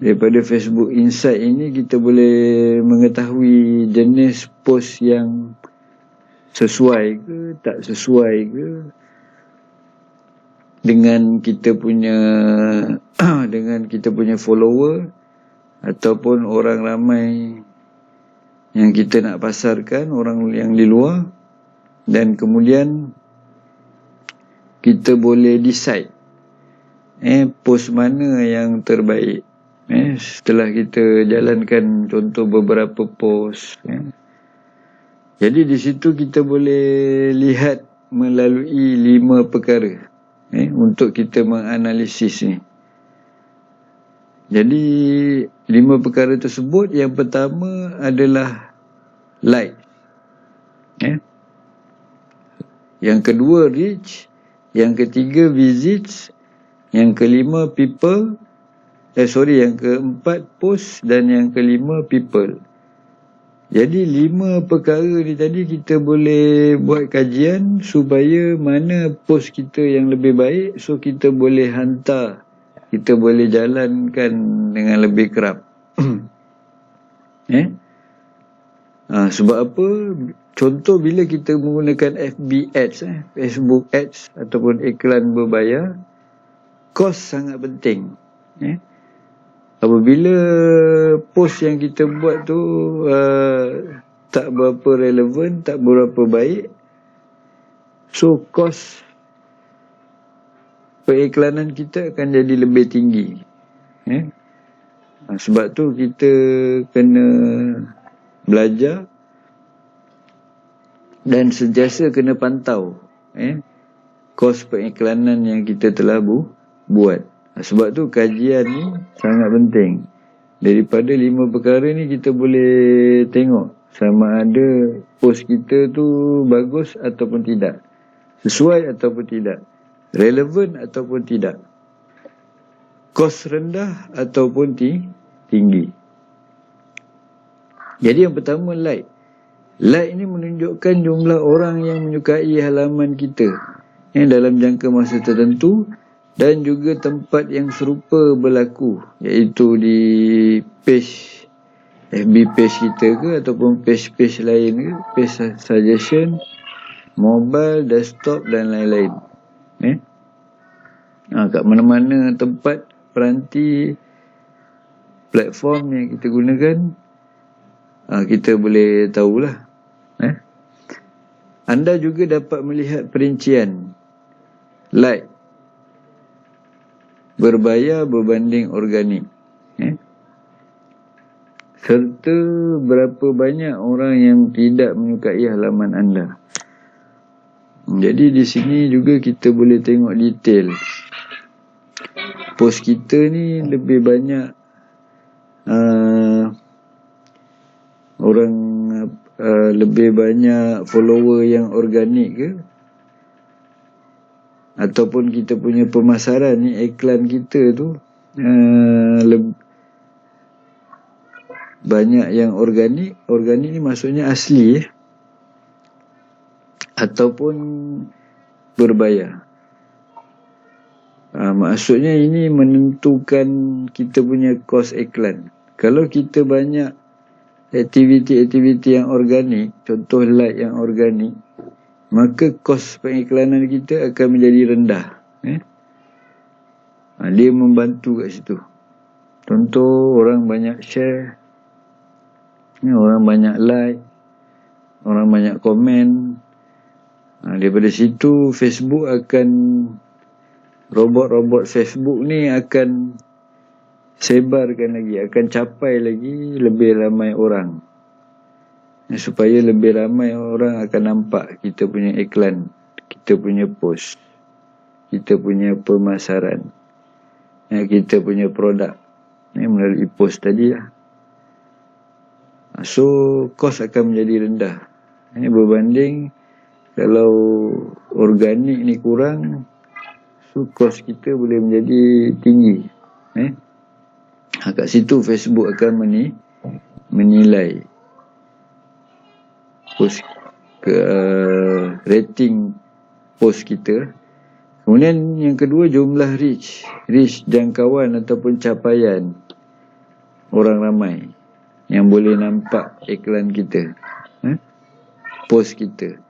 Daripada Facebook Insight ini kita boleh mengetahui jenis post yang sesuai ke tak sesuai ke dengan kita punya dengan kita punya follower ataupun orang ramai yang kita nak pasarkan, orang yang di luar. Dan kemudian kita boleh decide post mana yang terbaik setelah kita jalankan contoh beberapa post. Jadi di situ kita boleh lihat melalui 5 perkara untuk kita menganalisis ni. Jadi 5 perkara tersebut, yang pertama adalah like, yang kedua reach, yang ketiga visits, yang kelima people, yang keempat post, dan yang kelima people. Jadi 5 perkara ni tadi kita boleh buat kajian supaya mana post kita yang lebih baik, so kita boleh hantar, kita boleh jalankan dengan lebih kerap. Sebab apa? Contoh, bila kita menggunakan FB Ads, Facebook Ads ataupun iklan berbayar, kos sangat penting. Apabila post yang kita buat tu tak berapa relevan, tak berapa baik, so kos periklanan kita akan jadi lebih tinggi. Sebab tu kita kena belajar dan sentiasa kena pantau kos periklanan yang kita telah buat. Sebab tu kajian ni sangat penting. Daripada 5 perkara ni kita boleh tengok sama ada post kita tu bagus ataupun tidak, sesuai ataupun tidak, relevan ataupun tidak, kos rendah ataupun tinggi. Jadi yang pertama, like. Like ni menunjukkan jumlah orang yang menyukai halaman kita dalam jangka masa tertentu, dan juga tempat yang serupa berlaku, iaitu di page FB page kita ke ataupun page-page lain ke, page suggestion, mobile, desktop dan lain-lain. Kat mana-mana tempat, peranti, platform yang kita gunakan, kita boleh tahulah. Anda juga dapat melihat perincian like berbayar berbanding organik. serta berapa banyak orang yang tidak menyukai halaman anda. Jadi di sini juga kita boleh tengok detail. Post kita ni lebih banyak orang lebih banyak follower yang organik ke, ataupun kita punya pemasaran ni, iklan kita tu banyak yang organik. Organik ni maksudnya asli ataupun berbayar. Maksudnya ini menentukan kita punya kos iklan. Kalau kita banyak aktiviti-aktiviti yang organik, contoh like yang organik, maka kos pengiklanan kita akan menjadi rendah. Dia membantu kat situ. Contoh, orang banyak share, orang banyak like, orang banyak komen. Daripada situ Facebook akan, robot-robot Facebook ni akan sebarkan lagi, akan capai lagi lebih ramai orang, supaya lebih ramai orang akan nampak kita punya iklan, kita punya post, kita punya pemasaran, kita punya produk melalui post tadi lah. So kos akan menjadi rendah berbanding kalau organik ni kurang, so kos kita boleh menjadi tinggi. Kat situ Facebook akan menilai post rating post kita. Kemudian yang kedua, jumlah reach jangkauan ataupun capaian orang ramai yang boleh nampak iklan kita, post kita.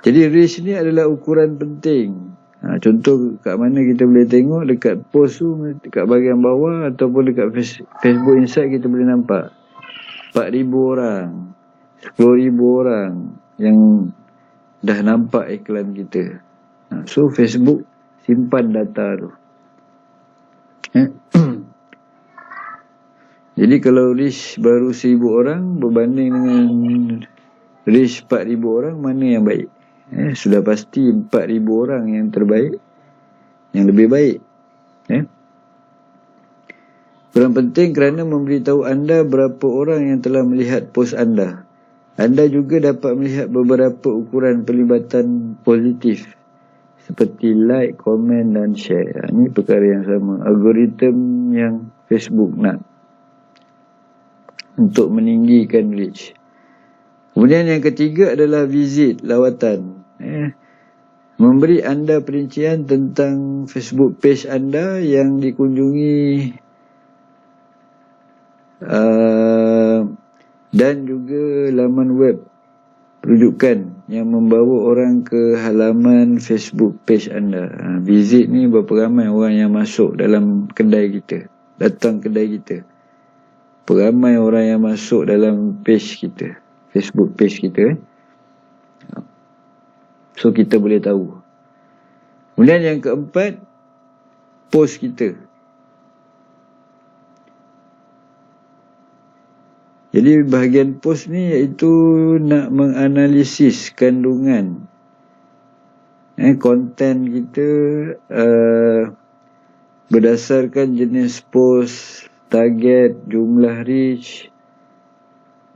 Jadi reach ni adalah ukuran penting. Contoh kat mana kita boleh tengok, dekat post tu, dekat bahagian bawah ataupun dekat Facebook Insight, kita boleh nampak 4,000 orang, 10,000 orang yang dah nampak iklan kita. So Facebook simpan data tu. Jadi kalau reach baru 1,000 orang berbanding dengan reach 4,000 orang, mana yang baik? Sudah pasti 4,000 orang yang terbaik, yang lebih baik. Kurang penting kerana memberitahu anda berapa orang yang telah melihat post anda. Anda juga dapat melihat beberapa ukuran pelibatan positif seperti like, komen dan share. Ini perkara yang sama, algoritma yang Facebook nak untuk meninggikan reach. Kemudian yang ketiga adalah visit, lawatan. Memberi anda perincian tentang Facebook page anda yang dikunjungi dan juga laman web rujukan yang membawa orang ke halaman Facebook page anda. Visit ni berapa ramai orang yang masuk dalam kedai kita, datang kedai kita. Beramai orang yang masuk dalam page kita, Facebook page kita. So kita boleh tahu. Kemudian yang keempat, post kita. Jadi bahagian post ni iaitu nak menganalisis kandungan konten kita berdasarkan jenis post, target, jumlah reach,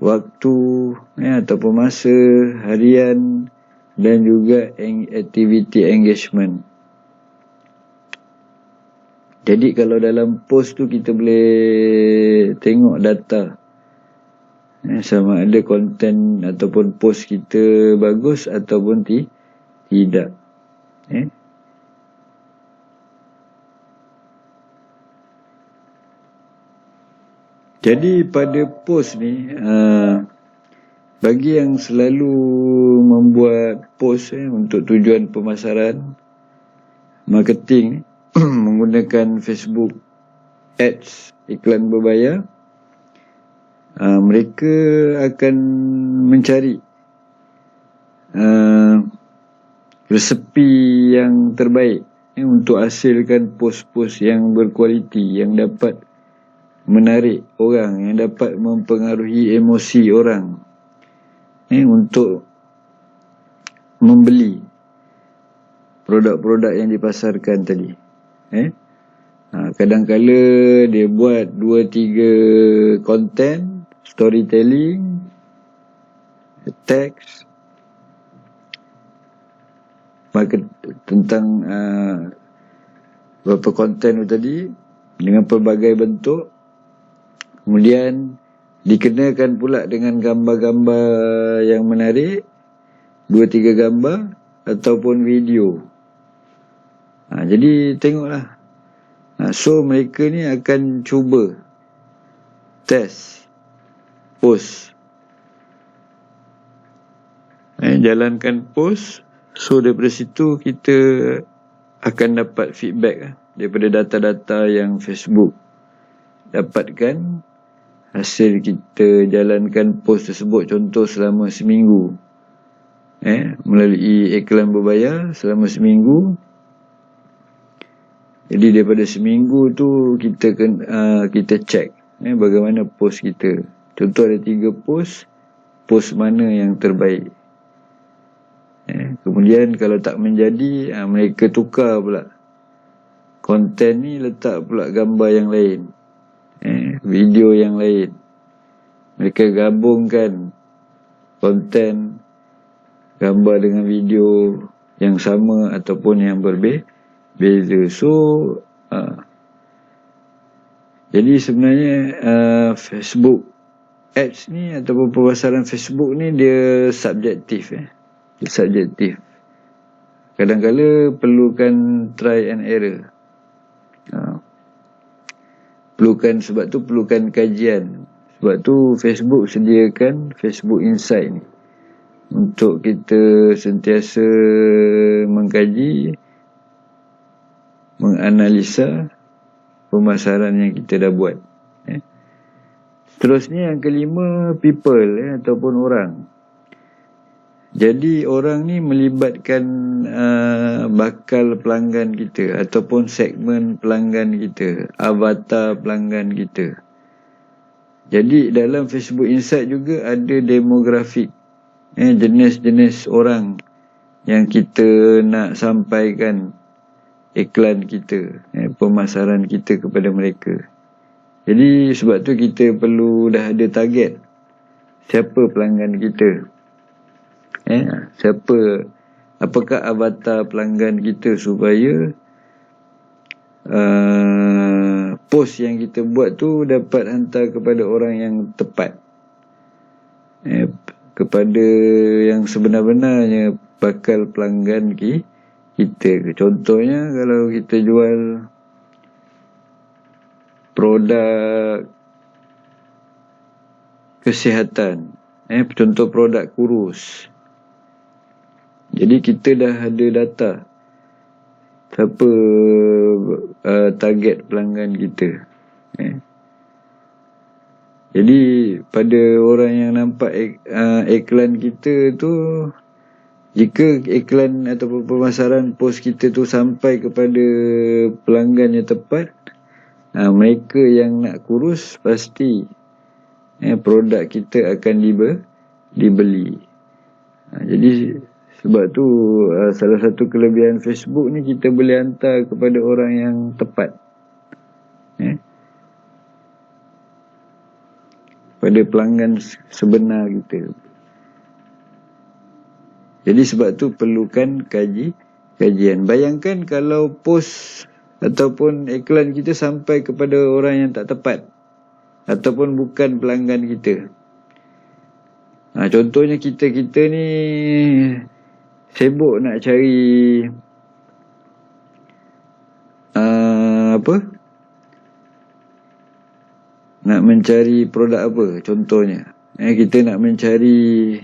waktu ataupun masa, harian dan juga aktiviti engagement. Jadi kalau dalam post tu kita boleh tengok data, sama ada konten ataupun post kita bagus ataupun tidak. Jadi pada post ni, bagi yang selalu membuat post untuk tujuan pemasaran, marketing, menggunakan Facebook Ads, iklan berbayar, mereka akan mencari resepi yang terbaik untuk hasilkan post-post yang berkualiti, yang dapat menarik orang, yang dapat mempengaruhi emosi orang untuk membeli produk-produk yang dipasarkan tadi. Kadang-kala dia buat 2-3 konten, storytelling, teks, tentang beberapa konten tadi dengan pelbagai bentuk. Kemudian dikenakan pula dengan gambar-gambar yang menarik, 2-3 gambar ataupun video. Jadi tengoklah. So mereka ni akan cuba test, post, jalankan post. So daripada situ kita akan dapat feedback daripada data-data yang Facebook dapatkan hasil kita jalankan post tersebut. Contoh selama seminggu, melalui iklan berbayar selama seminggu. Jadi daripada seminggu tu kita check bagaimana post kita. Contoh ada 3 post mana yang terbaik. Kemudian kalau tak menjadi, mereka tukar pula konten ni, letak pula gambar yang lain, video yang lain. Mereka gabungkan konten, gambar dengan video yang sama ataupun yang berbeza. So jadi sebenarnya Facebook ads ni ataupun pemasaran Facebook ni dia subjektif. Dia subjektif. Kadang-kala perlukan try and error. Sebab tu perlukan kajian. Sebab tu Facebook sediakan Facebook Insight ni, untuk kita sentiasa mengkaji, menganalisa pemasaran yang kita dah buat. Seterusnya yang kelima, people ataupun orang. Jadi orang ni melibatkan bakal pelanggan kita ataupun segmen pelanggan kita, avatar pelanggan kita. Jadi dalam Facebook Insight juga ada demografik, jenis-jenis orang yang kita nak sampaikan iklan kita, pemasaran kita kepada mereka. Jadi sebab tu kita perlu dah ada target siapa pelanggan kita, apakah avatar pelanggan kita, supaya post yang kita buat tu dapat hantar kepada orang yang tepat, kepada yang sebenar-benarnya bakal pelanggan kita. Contohnya kalau kita jual produk kesihatan, contoh produk kurus. Jadi kita dah ada data siapa target pelanggan kita. Jadi pada orang yang nampak iklan kita tu, jika iklan ataupun pemasaran post kita tu sampai kepada pelanggan yang tepat, mereka yang nak kurus pasti produk kita akan dibeli. Jadi sebab tu salah satu kelebihan Facebook ni, kita boleh hantar kepada orang yang tepat, pada pelanggan sebenar kita. Jadi sebab tu perlukan kajian. Bayangkan kalau post ataupun iklan kita sampai kepada orang yang tak tepat ataupun bukan pelanggan kita. Contohnya kita ni sibuk nak cari nak mencari produk apa. Contohnya kita nak mencari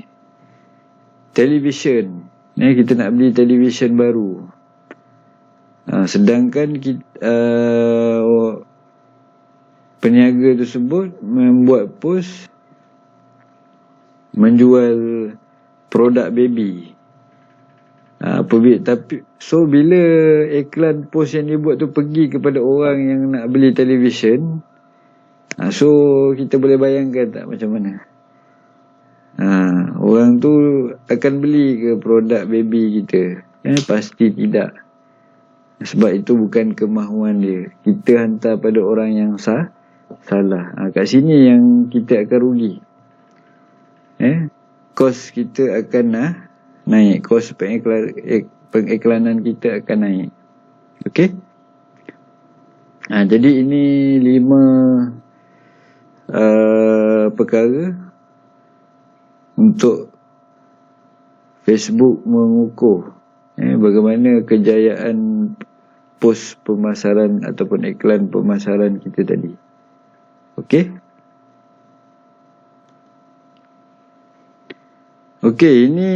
televisyen, kita nak beli televisyen baru. Sedangkan peniaga tersebut membuat post menjual produk baby. So bila iklan post yang dia buat tu pergi kepada orang yang nak beli televisyen, So kita boleh bayangkan tak macam mana? Orang tu akan beli ke produk baby kita? Pasti tidak. Sebab itu bukan kemahuan dia. Kita hantar pada orang yang salah. Kat sini yang kita akan rugi. Kos kita akan naik. Kos pengiklanan kita akan naik. Okey? Jadi ini 5 perkara untuk Facebook mengukur bagaimana kejayaan pos pemasaran ataupun iklan pemasaran kita tadi. Okey? Okey, ini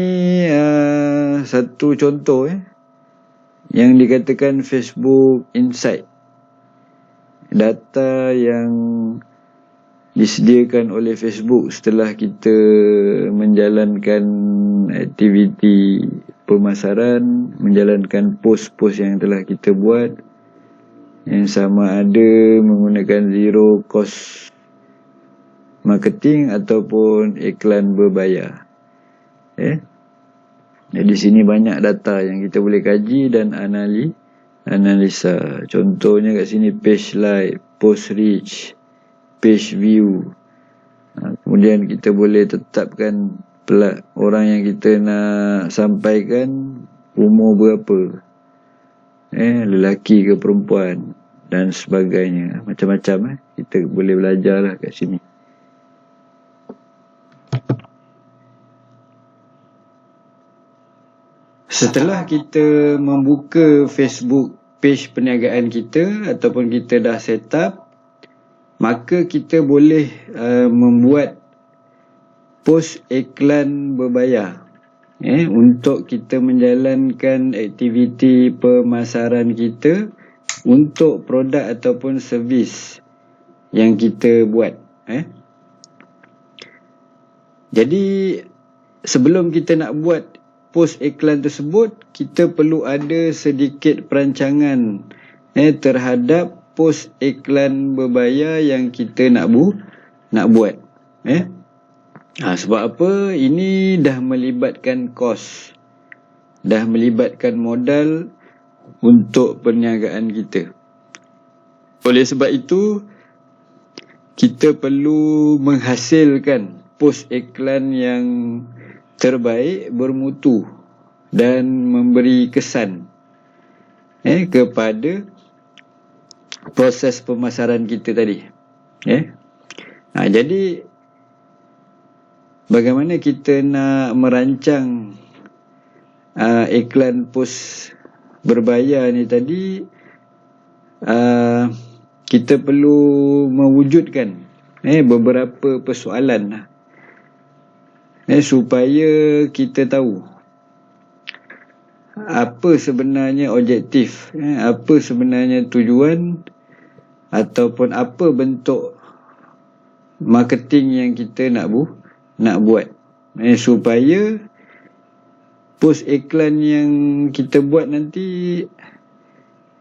satu contoh yang dikatakan Facebook Insight. Data yang disediakan oleh Facebook setelah kita menjalankan aktiviti pemasaran, menjalankan post-post yang telah kita buat, yang sama ada menggunakan zero cost marketing ataupun iklan berbayar. Di sini banyak data yang kita boleh kaji dan analisa. Contohnya kat sini page like, post reach, page view. Kemudian kita boleh tetapkan orang yang kita nak sampaikan umur berapa, lelaki ke perempuan dan sebagainya. Macam-macam kita boleh belajar lah kat sini. Setelah kita membuka Facebook page perniagaan kita ataupun kita dah set up, maka kita boleh membuat post iklan berbayar untuk kita menjalankan aktiviti pemasaran kita untuk produk ataupun servis yang kita buat. Jadi sebelum kita nak buat post iklan tersebut, kita perlu ada sedikit perancangan terhadap post iklan berbayar yang kita nak buat. Sebab apa? Ini dah melibatkan kos, dah melibatkan modal untuk perniagaan kita. Oleh sebab itu, kita perlu menghasilkan post iklan yang terbaik, bermutu dan memberi kesan kepada proses pemasaran kita tadi. Jadi bagaimana kita nak merancang iklan post berbayar ni tadi, kita perlu mewujudkan beberapa persoalan supaya kita tahu apa sebenarnya objektif, apa sebenarnya tujuan ataupun apa bentuk marketing yang kita nak buat, supaya post iklan yang kita buat nanti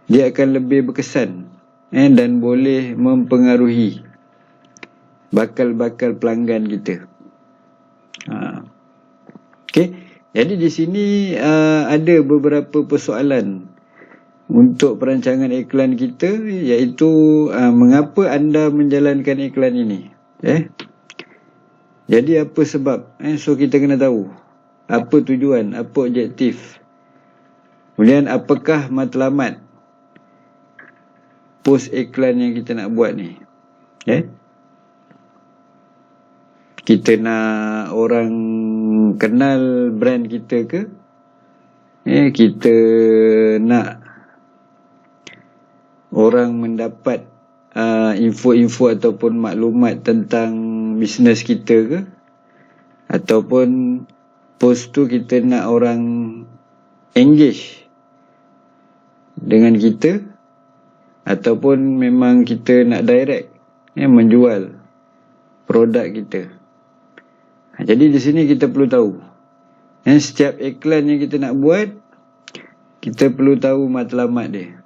dia akan lebih berkesan dan boleh mempengaruhi bakal-bakal pelanggan kita. Okey, jadi di sini ada beberapa persoalan untuk perancangan iklan kita, iaitu mengapa anda menjalankan iklan ini. Jadi apa sebab? So kita kena tahu apa tujuan, apa objektif. Kemudian apakah matlamat post iklan yang kita nak buat ni. Kita nak orang kenal brand kita ke? Kita nak orang mendapat info-info ataupun maklumat tentang bisnes kita ke? Ataupun post tu kita nak orang engage dengan kita? Ataupun memang kita nak direct menjual produk kita? Jadi di sini kita perlu tahu setiap iklan yang kita nak buat, kita perlu tahu matlamat dia.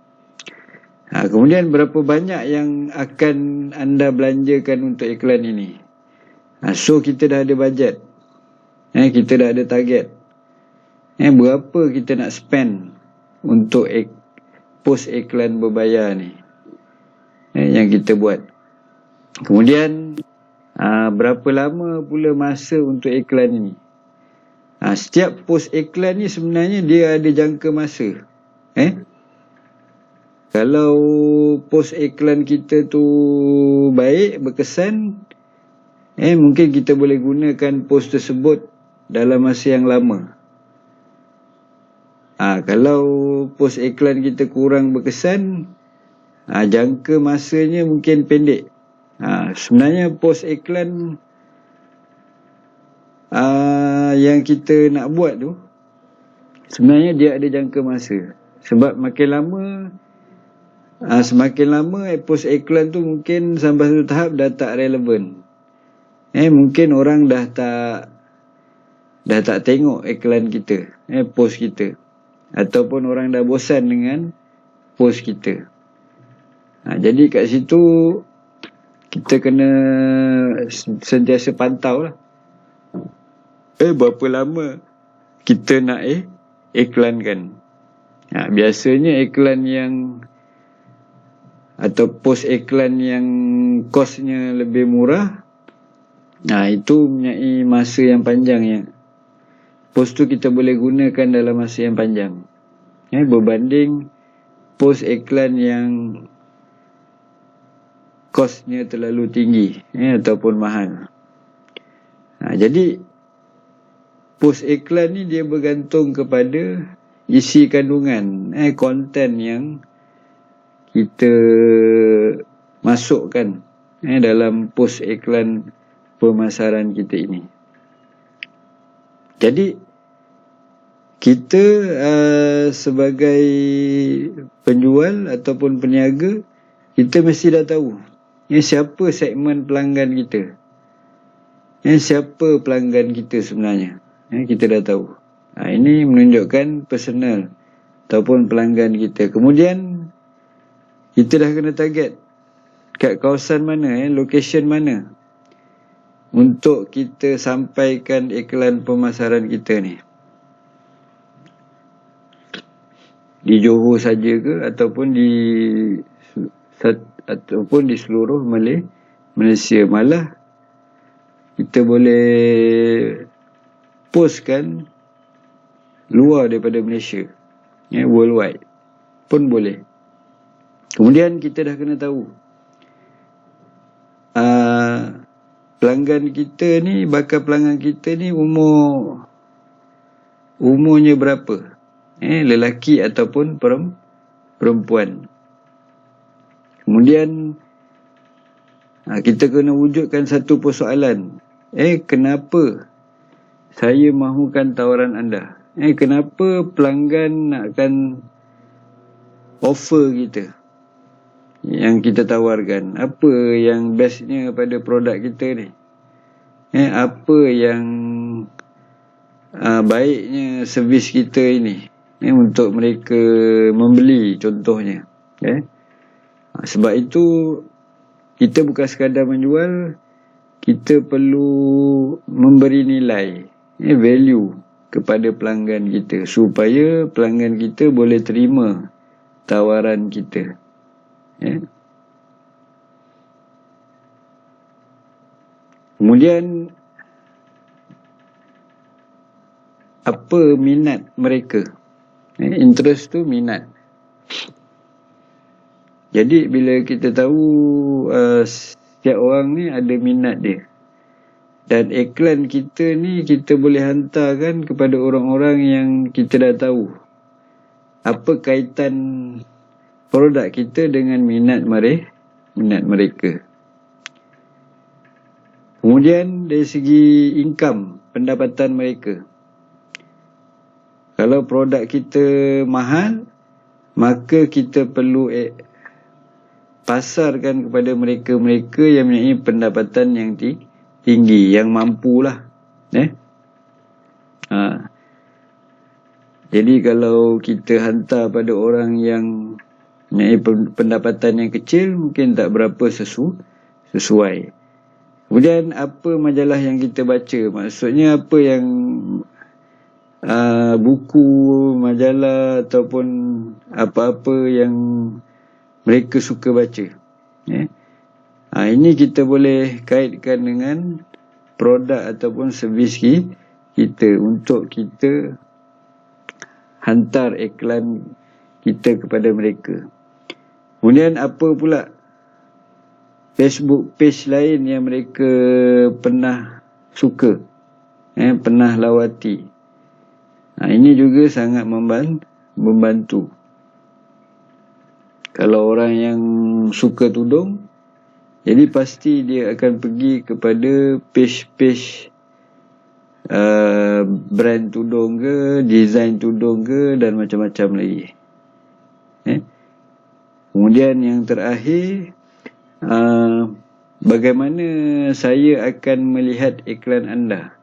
Kemudian berapa banyak yang akan anda belanjakan untuk iklan ini. So kita dah ada bajet. Kita dah ada target. Berapa kita nak spend untuk post iklan berbayar ni yang kita buat. Kemudian berapa lama pula masa untuk iklan ini. Setiap post iklan ni sebenarnya dia ada jangka masa. Kalau post iklan kita tu baik, berkesan, mungkin kita boleh gunakan post tersebut dalam masa yang lama. Kalau post iklan kita kurang berkesan, jangka masanya mungkin pendek. Sebenarnya post iklan yang kita nak buat tu, sebenarnya dia ada jangka masa. Sebab semakin lama post iklan tu mungkin sampai satu tahap dah tak relevan. Mungkin orang dah tak tengok iklan kita, post kita, ataupun orang dah bosan dengan post kita. Jadi kat situ kita kena sentiasa pantau lah. Berapa lama kita nak iklankan. Biasanya iklan yang atau post iklan yang kosnya lebih murah, itu mempunyai masa yang panjang ya. Post tu kita boleh gunakan dalam masa yang panjang. Berbanding post iklan yang kosnya terlalu tinggi ataupun mahal. Jadi post iklan ni dia bergantung kepada isi kandungan, konten yang kita masukkan dalam post iklan pemasaran kita ini. Jadi kita sebagai penjual ataupun peniaga, kita mesti dah tahu siapa segmen pelanggan kita, siapa pelanggan kita sebenarnya. Kita dah tahu. Ini menunjukkan personal ataupun pelanggan kita. Kemudian kita dah kena target kat kawasan mana, location mana untuk kita sampaikan iklan pemasaran kita ni. Di Johor saja ke ataupun di seluruh Malaysia. Malah kita boleh postkan luar daripada Malaysia, worldwide pun boleh. Kemudian kita dah kena tahu pelanggan kita ni, bakal pelanggan kita ni umurnya berapa, lelaki ataupun perempuan. Kemudian kita kena wujudkan satu persoalan. Kenapa saya mahukan tawaran anda? Kenapa pelanggan nakkan offer kita yang kita tawarkan? Apa yang bestnya pada produk kita ni? Apa yang baiknya servis kita ini untuk mereka membeli contohnya. Sebab itu kita bukan sekadar menjual, kita perlu memberi nilai, value kepada pelanggan kita supaya pelanggan kita boleh terima tawaran kita. Kemudian apa minat mereka? Interest tu minat. Jadi bila kita tahu setiap orang ni ada minat dia, dan iklan kita ni kita boleh hantarkan kepada orang-orang yang kita dah tahu apa kaitan produk kita dengan minat mereka. Kemudian dari segi income, pendapatan mereka. Kalau produk kita mahal, maka kita perlu pasarkan kepada mereka-mereka yang mempunyai pendapatan yang tinggi, yang mampulah. Jadi kalau kita hantar pada orang yang pendapatan yang kecil mungkin tak berapa sesuai. Kemudian apa majalah yang kita baca, maksudnya apa yang buku, majalah ataupun apa-apa yang mereka suka baca. Ini kita boleh kaitkan dengan produk ataupun servis kita untuk kita hantar iklan kita kepada mereka. Kemudian apa pula Facebook page lain yang mereka pernah suka, pernah lawati. Ini juga sangat membantu. Kalau orang yang suka tudung, jadi pasti dia akan pergi kepada page-page brand tudung ke, design tudung ke, dan macam-macam lagi. Kemudian yang terakhir, bagaimana saya akan melihat iklan anda?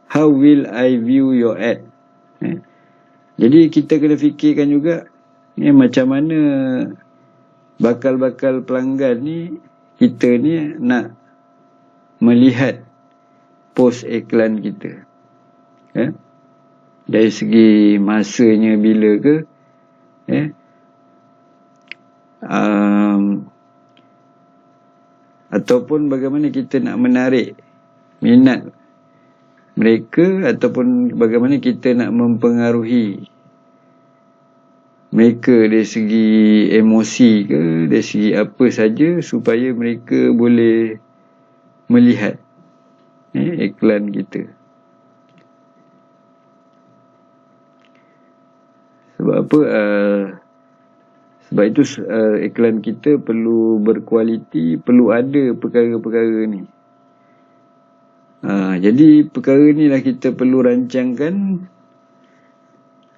How will I view your ad? Jadi kita kena fikirkan juga macam mana bakal-bakal pelanggan ni, kita ni nak melihat post iklan kita. Dari segi masanya bila ke, ataupun bagaimana kita nak menarik minat mereka, ataupun bagaimana kita nak mempengaruhi mereka dari segi emosi ke, dari segi apa saja supaya mereka boleh melihat iklan kita. Sebab apa? Sebab itu iklan kita perlu berkualiti, perlu ada perkara-perkara ni. Jadi perkara ni lah kita perlu rancangkan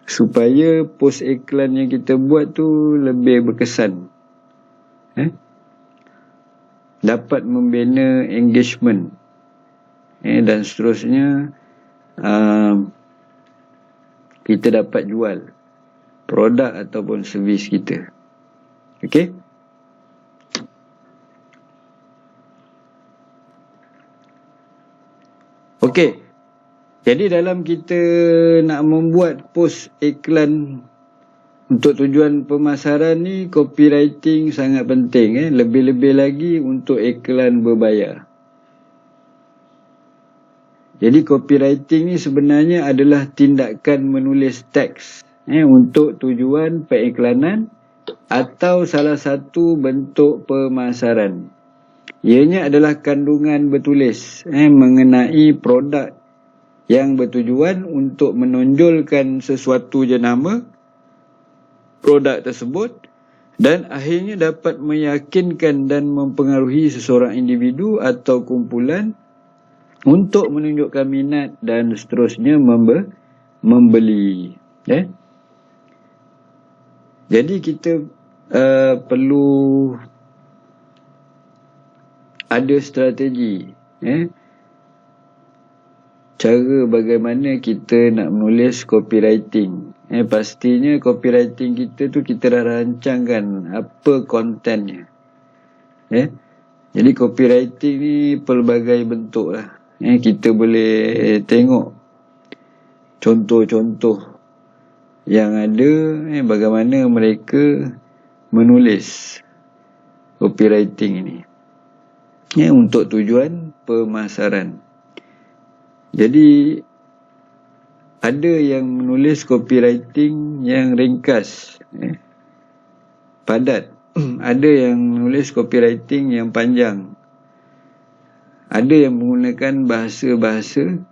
supaya post iklan yang kita buat tu lebih berkesan, dapat membina engagement, dan seterusnya, kita dapat jual produk ataupun servis kita. Okey? Okey. Jadi dalam kita nak membuat post iklan untuk tujuan pemasaran ni, copywriting sangat penting. Lebih-lebih lagi untuk iklan berbayar. Jadi copywriting ni sebenarnya adalah tindakan menulis teks untuk tujuan periklanan atau salah satu bentuk pemasaran. Ianya adalah kandungan bertulis mengenai produk yang bertujuan untuk menonjolkan sesuatu jenama produk tersebut dan akhirnya dapat meyakinkan dan mempengaruhi seseorang individu atau kumpulan untuk menunjukkan minat dan seterusnya membeli. Jadi kita perlu ada strategi, cara bagaimana kita nak menulis copywriting. Pastinya copywriting kita tu kita dah rancangkan apa kontennya. Jadi copywriting ni pelbagai bentuk lah. Kita boleh tengok contoh-contoh yang ada, bagaimana mereka menulis copywriting ini untuk tujuan pemasaran. Jadi ada yang menulis copywriting yang ringkas, padat. Ada yang menulis copywriting yang panjang. Ada yang menggunakan bahasa-bahasa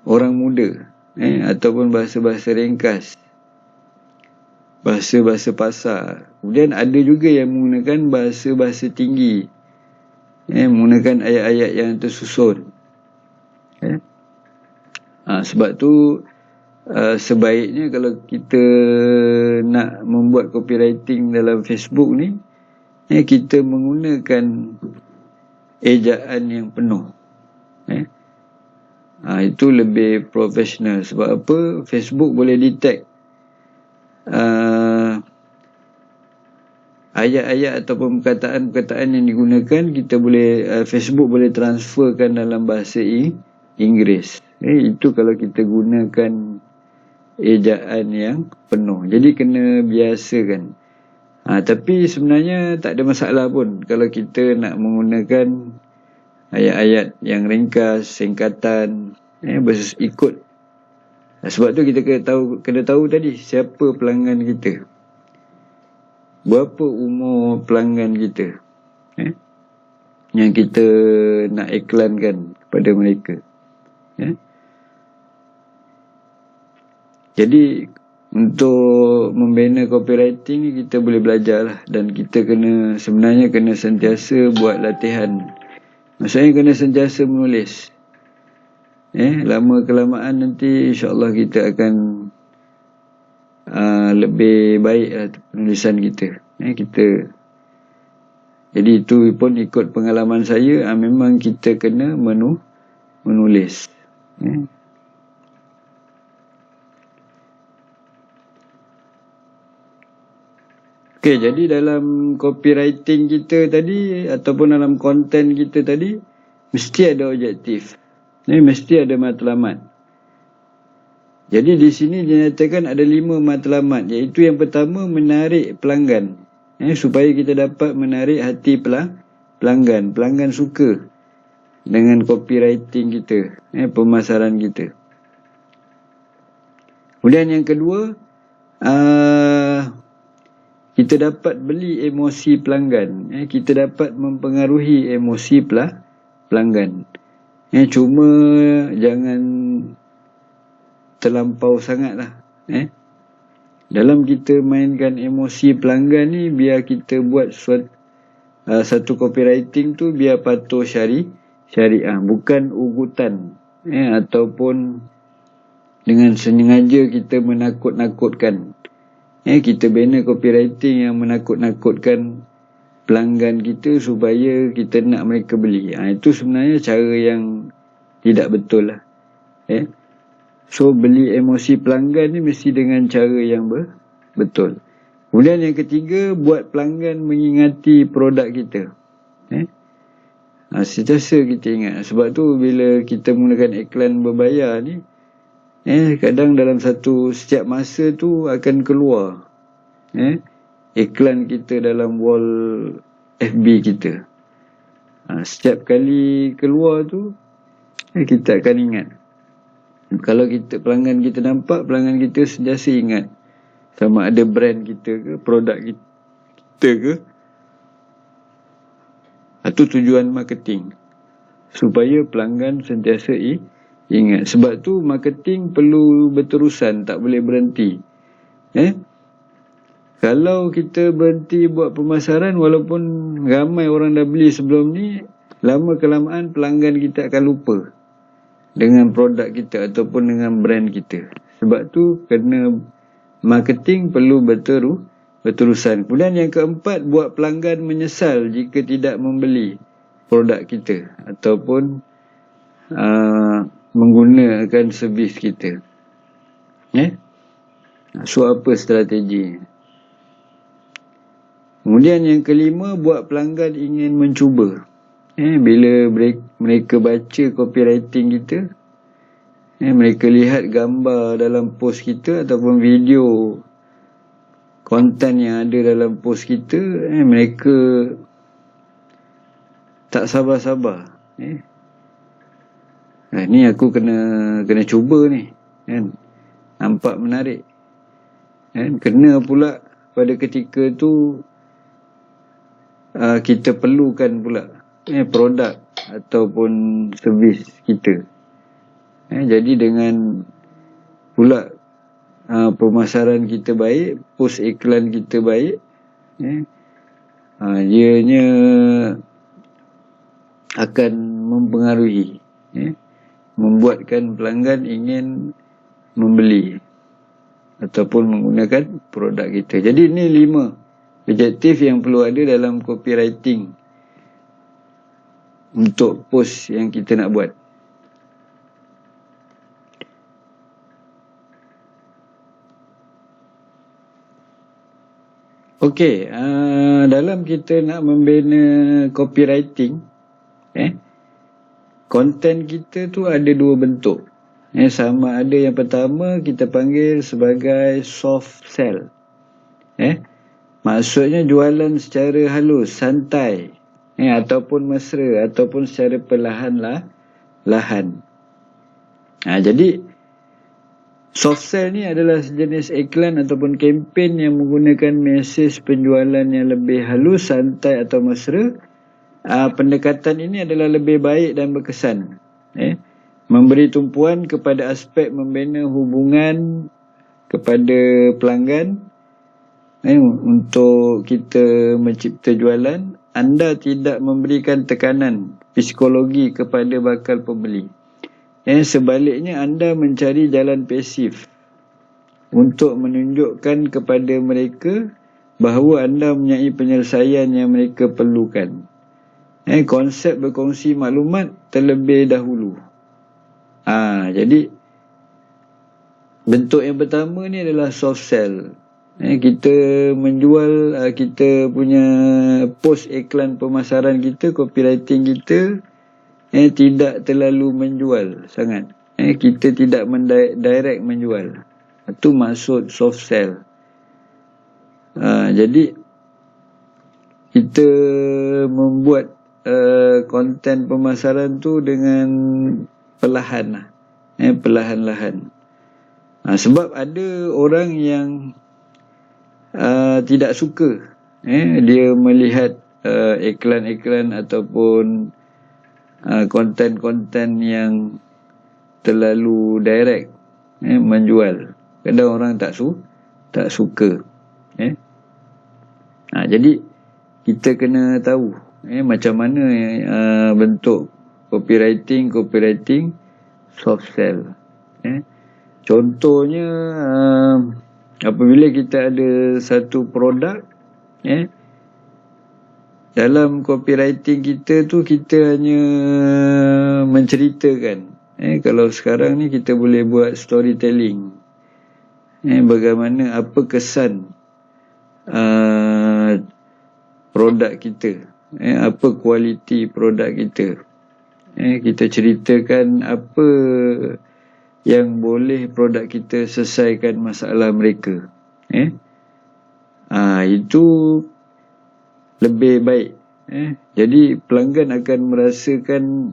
orang muda, ataupun bahasa-bahasa ringkas, bahasa-bahasa pasar. Kemudian ada juga yang menggunakan bahasa-bahasa tinggi, menggunakan ayat-ayat yang tersusun. Sebab tu sebaiknya kalau kita nak membuat copywriting dalam Facebook ni, kita menggunakan ejaan yang penuh. Itu lebih profesional. Sebab apa? Facebook boleh detect ayat-ayat ataupun perkataan-perkataan yang digunakan, kita boleh Facebook boleh transferkan dalam bahasa Inggeris. Itu kalau kita gunakan ejaan yang penuh. Jadi kena biasakan. Tapi sebenarnya tak ada masalah pun kalau kita nak menggunakan ayat-ayat yang ringkas, singkatan, ikut. Sebab tu kita kena tahu tadi siapa pelanggan kita. Berapa umur pelanggan kita yang kita nak iklankan kepada mereka. Jadi untuk membina copywriting ni kita boleh belajar lah, dan kita sebenarnya kena sentiasa buat latihan. Maksudnya kena sentiasa menulis. Lama kelamaan nanti insya-Allah kita akan lebih baik lah penulisan kita. Jadi itu pun ikut pengalaman saya, memang kita kena menulis. Okey, jadi dalam copywriting kita tadi ataupun dalam konten kita tadi mesti ada objektif. Mesti ada matlamat. Jadi di sini dinyatakan ada 5 matlamat, iaitu yang pertama menarik pelanggan. Supaya kita dapat menarik hati pelanggan. Pelanggan suka dengan copywriting kita, pemasaran kita. Kemudian yang kedua, kita dapat beli emosi pelanggan. Kita dapat mempengaruhi emosi pelanggan. Cuma jangan terlampau sangatlah. Dalam kita mainkan emosi pelanggan ni, biar kita buat satu copywriting tu biar patuh syariah, bukan ugutan ataupun dengan sengaja kita menakut-nakutkan. Kita bina copywriting yang menakut-nakutkan pelanggan kita supaya kita nak mereka beli. Itu sebenarnya cara yang tidak betul lah. So beli emosi pelanggan ni mesti dengan cara yang betul. Kemudian yang ketiga, buat pelanggan mengingati produk kita. Sentiasa kita ingat. Sebab tu bila kita menggunakan iklan berbayar ni, kadang dalam setiap masa tu akan keluar iklan kita dalam wall FB kita. Setiap kali keluar tu kita akan ingat. Kalau pelanggan kita nampak, pelanggan kita sentiasa ingat sama ada brand kita ke, produk kita ke. Itu tujuan marketing, supaya pelanggan sentiasa ingat. Sebab tu marketing perlu berterusan, tak boleh berhenti. Kalau kita berhenti buat pemasaran, walaupun ramai orang dah beli sebelum ni, lama kelamaan pelanggan kita akan lupa dengan produk kita ataupun dengan brand kita. Sebab tu marketing perlu berterusan. Kemudian yang keempat, buat pelanggan menyesal jika tidak membeli produk kita ataupun menggunakan servis kita. So apa strategi? Kemudian yang kelima, buat pelanggan ingin mencuba. Bila mereka baca copywriting kita, mereka lihat gambar dalam post kita ataupun video konten yang ada dalam post kita, mereka tak sabar-sabar. Ni aku kena cuba ni, nampak menarik. Kena pula pada ketika tu kita perlukan pula produk ataupun servis kita. Jadi dengan pula pemasaran kita baik, post iklan kita baik, ianya akan mempengaruhi, membuatkan pelanggan ingin membeli ataupun menggunakan produk kita. Jadi ini 5 objektif yang perlu ada dalam copywriting untuk post yang kita nak buat. Okey, dalam kita nak membina copywriting, konten kita tu ada dua bentuk. Sama ada yang pertama kita panggil sebagai soft sell. Maksudnya jualan secara halus, santai, ataupun mesra, ataupun secara perlahan-lahan. Jadi soft sell ni adalah sejenis iklan ataupun kempen yang menggunakan mesej penjualan yang lebih halus, santai atau mesra. Pendekatan ini adalah lebih baik dan berkesan. Memberi tumpuan kepada aspek membina hubungan kepada pelanggan. Untuk kita mencipta jualan, anda tidak memberikan tekanan psikologi kepada bakal pembeli. Sebaliknya, anda mencari jalan pasif untuk menunjukkan kepada mereka bahawa anda mempunyai penyelesaian yang mereka perlukan. Konsep berkongsi maklumat terlebih dahulu. Jadi bentuk yang pertama ni adalah soft sell. Kita menjual kita punya post iklan pemasaran kita, copywriting kita tidak terlalu menjual sangat. Kita tidak direct menjual. Itu maksud soft sell. Jadi kita membuat konten pemasaran tu dengan perlahan, perlahan-lahan. Sebab ada orang yang tidak suka dia melihat iklan-iklan ataupun konten-konten yang terlalu direct menjual. Kadang orang tak suka. Jadi kita kena tahu macam mana bentuk copywriting soft sell. Contohnya apabila kita ada satu produk, dalam copywriting kita tu kita hanya menceritakan. Kalau sekarang ni kita boleh buat storytelling. Bagaimana, apa kesan produk kita, apa kualiti produk kita. Kita ceritakan apa yang boleh produk kita selesaikan masalah mereka. Itu lebih baik. Jadi pelanggan akan merasakan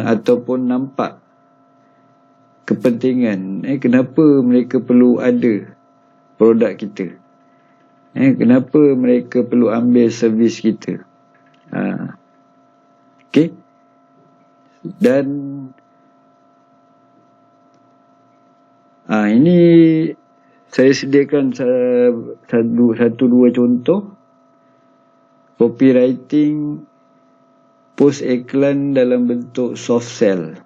ataupun nampak kepentingan. Kenapa mereka perlu ada produk kita? Kenapa mereka perlu ambil servis kita? Okey. Dan ini saya sediakan satu dua contoh copywriting post iklan dalam bentuk soft sell.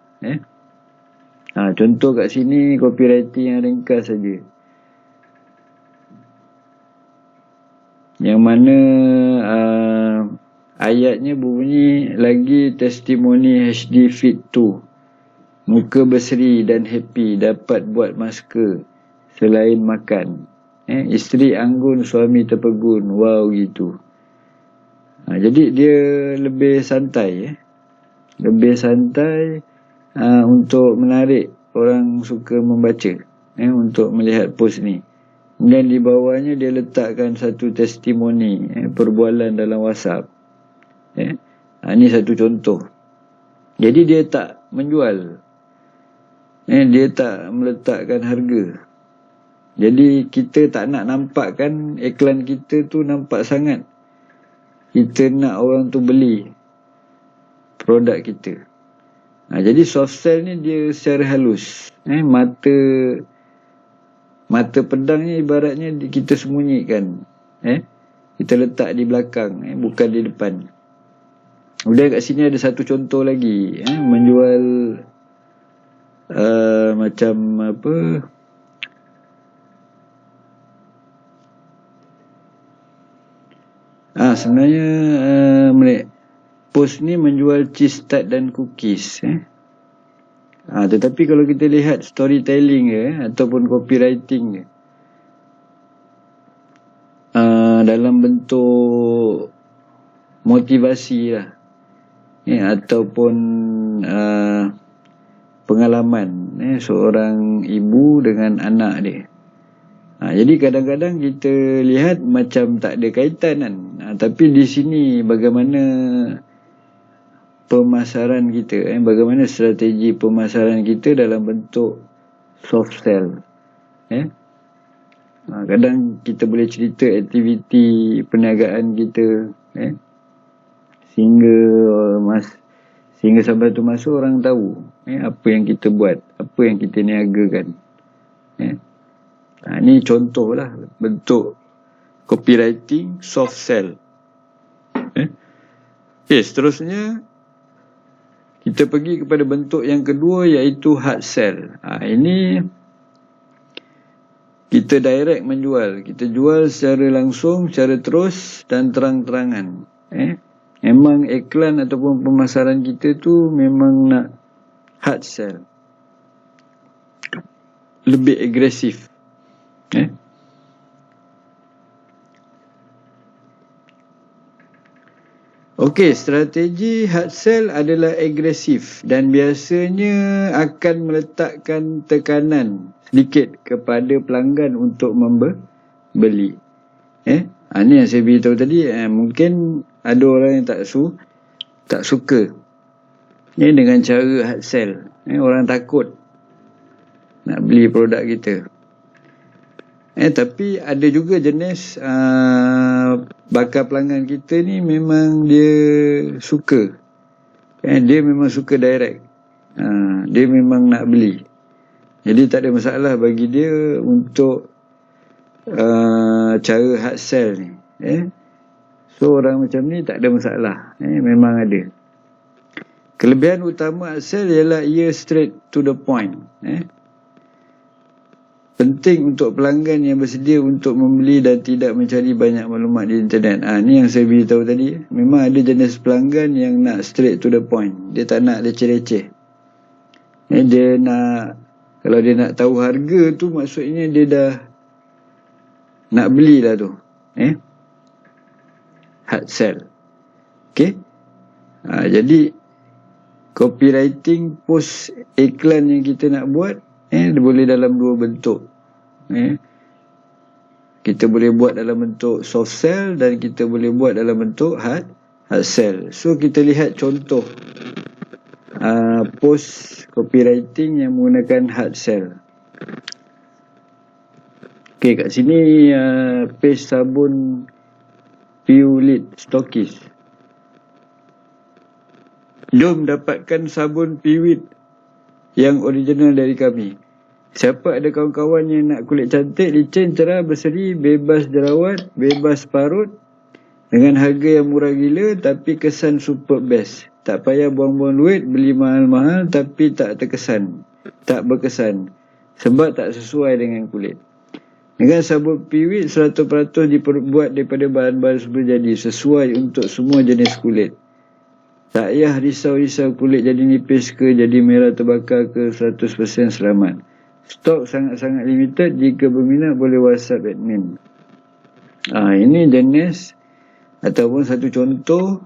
Contoh kat sini copywriting yang ringkas saja. Yang mana ayatnya berbunyi, lagi testimoni HD Fit 2. Muka berseri dan happy dapat buat masker selain makan. Isteri anggun, suami terpegun. Wow, gitu. Jadi dia lebih santai. Lebih santai untuk menarik orang suka membaca, untuk melihat post ni. Dan di bawahnya dia letakkan satu testimoni, perbualan dalam WhatsApp. Ini satu contoh. Jadi dia tak menjual. Dia tak meletakkan harga. Jadi kita tak nak nampakkan iklan kita tu nampak sangat. Kita nak orang tu beli produk kita. Jadi soft sell ni dia secara halus. Mata pedangnya ibaratnya kita sembunyikan. Kita letak di belakang, bukan di depan. Kemudian kat sini ada satu contoh lagi. Menjual macam apa, sebenarnya post ni menjual cheese tart dan cookies. Tetapi kalau kita lihat storytelling ataupun copywriting dalam bentuk motivasi lah, ataupun pengalaman seorang ibu dengan anak dia. Jadi kadang-kadang kita lihat macam tak ada kaitan kan. Tapi di sini bagaimana pemasaran kita, bagaimana strategi pemasaran kita dalam bentuk soft sell. Kadang kita boleh cerita aktiviti perniagaan kita, sehingga sampai tu masa orang tahu apa yang kita buat, apa yang kita niagakan. Ini contoh lah bentuk copywriting soft sell. Seterusnya kita pergi kepada bentuk yang kedua, iaitu hard sell. Ini kita direct menjual. Kita jual secara langsung, secara terus dan terang-terangan. Memang iklan ataupun pemasaran kita tu memang nak hard sell, lebih agresif. Okey, strategi hard sell adalah agresif dan biasanya akan meletakkan tekanan sedikit kepada pelanggan untuk membeli. Ini yang saya beritahu tadi. Mungkin ada orang yang tak suka dengan cara hard sell. Orang takut nak beli produk kita. Tapi ada juga jenis bakal pelanggan kita ni memang dia suka. Dia memang suka direct. Dia memang nak beli. Jadi tak ada masalah bagi dia untuk cara hard sell ni. So orang macam ni tak ada masalah. Memang ada. Kelebihan utama hard sell ialah ia straight to the point. Penting untuk pelanggan yang bersedia untuk membeli dan tidak mencari banyak maklumat di internet. Ni yang saya beritahu tadi. Memang ada jenis pelanggan yang nak straight to the point. Dia tak nak leceh-leceh. Dia nak, kalau dia nak tahu harga tu, maksudnya dia dah nak belilah tu. Hard sell. Okay. Jadi copywriting post iklan yang kita nak buat, dia boleh dalam dua bentuk. Kita boleh buat dalam bentuk soft sell dan kita boleh buat dalam bentuk hard sell. So kita lihat contoh post copywriting yang menggunakan hard sell. Okay, kat sini page sabun Piulit Stokis. Jom dapatkan sabun Piulit yang original dari kami. Siapa ada kawan-kawan yang nak kulit cantik, licin, cerah, berseri, bebas jerawat, bebas parut, dengan harga yang murah gila tapi kesan super best. Tak payah buang-buang duit beli mahal-mahal tapi tak terkesan, tak berkesan, sebab tak sesuai dengan kulit. Dengan sabun Piulit 100% diperbuat daripada bahan-bahan super jadi, sesuai untuk semua jenis kulit. Tak payah risau-risau kulit jadi nipis ke, jadi merah terbakar ke, 100% selamat. Stok sangat-sangat limited. Jika berminat boleh WhatsApp admin. Ini jenis ataupun satu contoh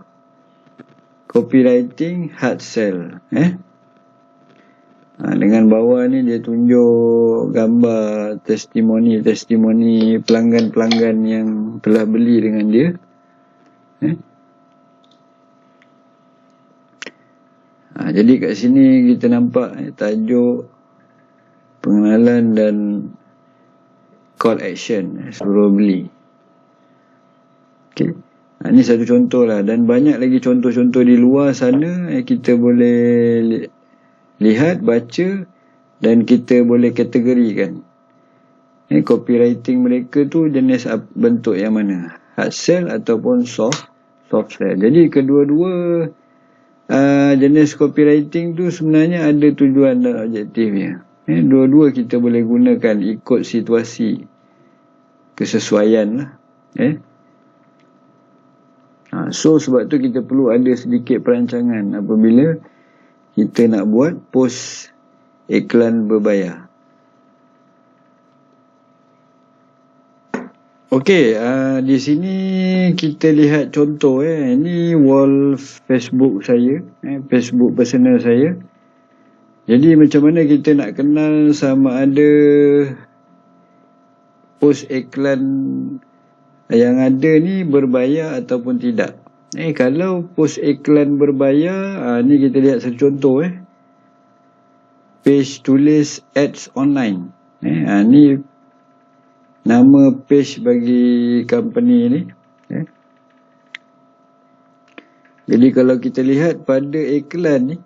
copywriting hard sell. Dengan bawah ni dia tunjuk gambar testimoni pelanggan-pelanggan yang telah beli dengan dia. Jadi kat sini kita nampak tajuk pengenalan dan call action, suruh beli. Okay. Ini satu contoh lah, dan banyak lagi contoh-contoh di luar sana kita boleh lihat, baca, dan kita boleh kategorikan. Copywriting mereka tu jenis bentuk yang mana, hard sell ataupun soft sell. Jadi kedua-dua jenis copywriting tu sebenarnya ada tujuan dan objektifnya. Dua-dua kita boleh gunakan ikut situasi, kesesuaian lah. So sebab tu kita perlu ada sedikit perancangan apabila kita nak buat post iklan berbayar. Okey, di sini kita lihat contoh ini wall Facebook saya, Facebook personal saya. Jadi macam mana kita nak kenal sama ada post iklan yang ada ni berbayar ataupun tidak. Kalau post iklan berbayar, ni kita lihat satu contoh page tulis ads online. Ni nama page bagi company ni. Jadi kalau kita lihat pada iklan ni,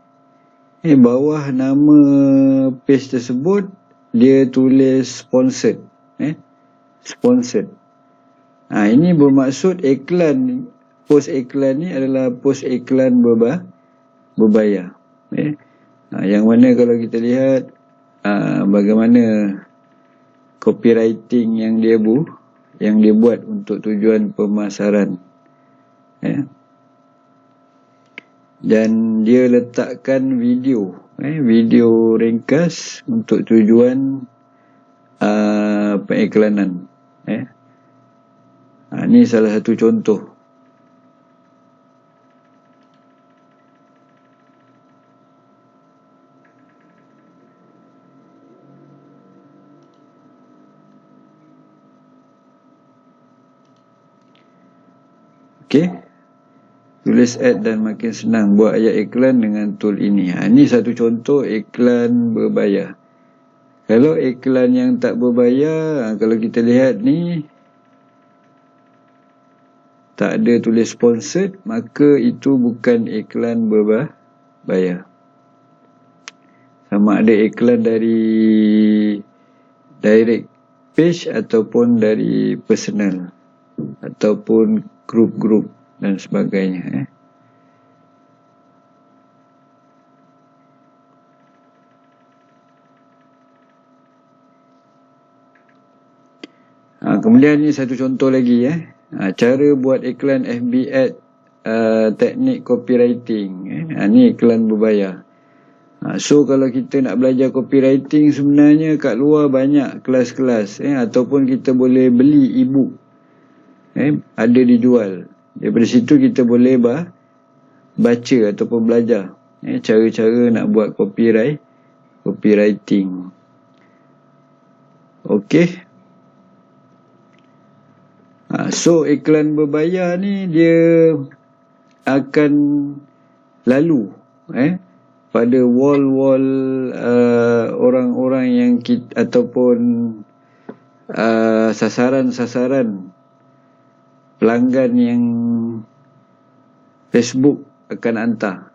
bawah nama page tersebut dia tulis sponsored. Sponsored. Ini bermaksud iklan, post iklan ni adalah post iklan berbayar. Yang mana kalau kita lihat bagaimana copywriting yang dia buat untuk tujuan pemasaran. Dan dia letakkan video, video ringkas untuk tujuan pengiklanan. Ini salah satu contoh. Okey. Tulis ad dan makin senang buat ayat iklan dengan tool ini. Ini satu contoh iklan berbayar. Kalau iklan yang tak berbayar, kalau kita lihat ni tak ada tulis sponsored, maka itu bukan iklan berbayar. Sama ada iklan dari direct page ataupun dari personal ataupun grup-grup dan sebagainya. Kemudian ni satu contoh lagi cara buat iklan FB ad, teknik copywriting. Ni iklan berbayar. So kalau kita nak belajar copywriting, sebenarnya kat luar banyak kelas-kelas ataupun kita boleh beli e-book, ada dijual. Daripada situ kita boleh baca ataupun belajar cara-cara nak buat copywriting. Okey. So iklan berbayar ni dia akan lalu pada wall-wall orang-orang yang ataupun sasaran pelanggan yang Facebook akan hantar.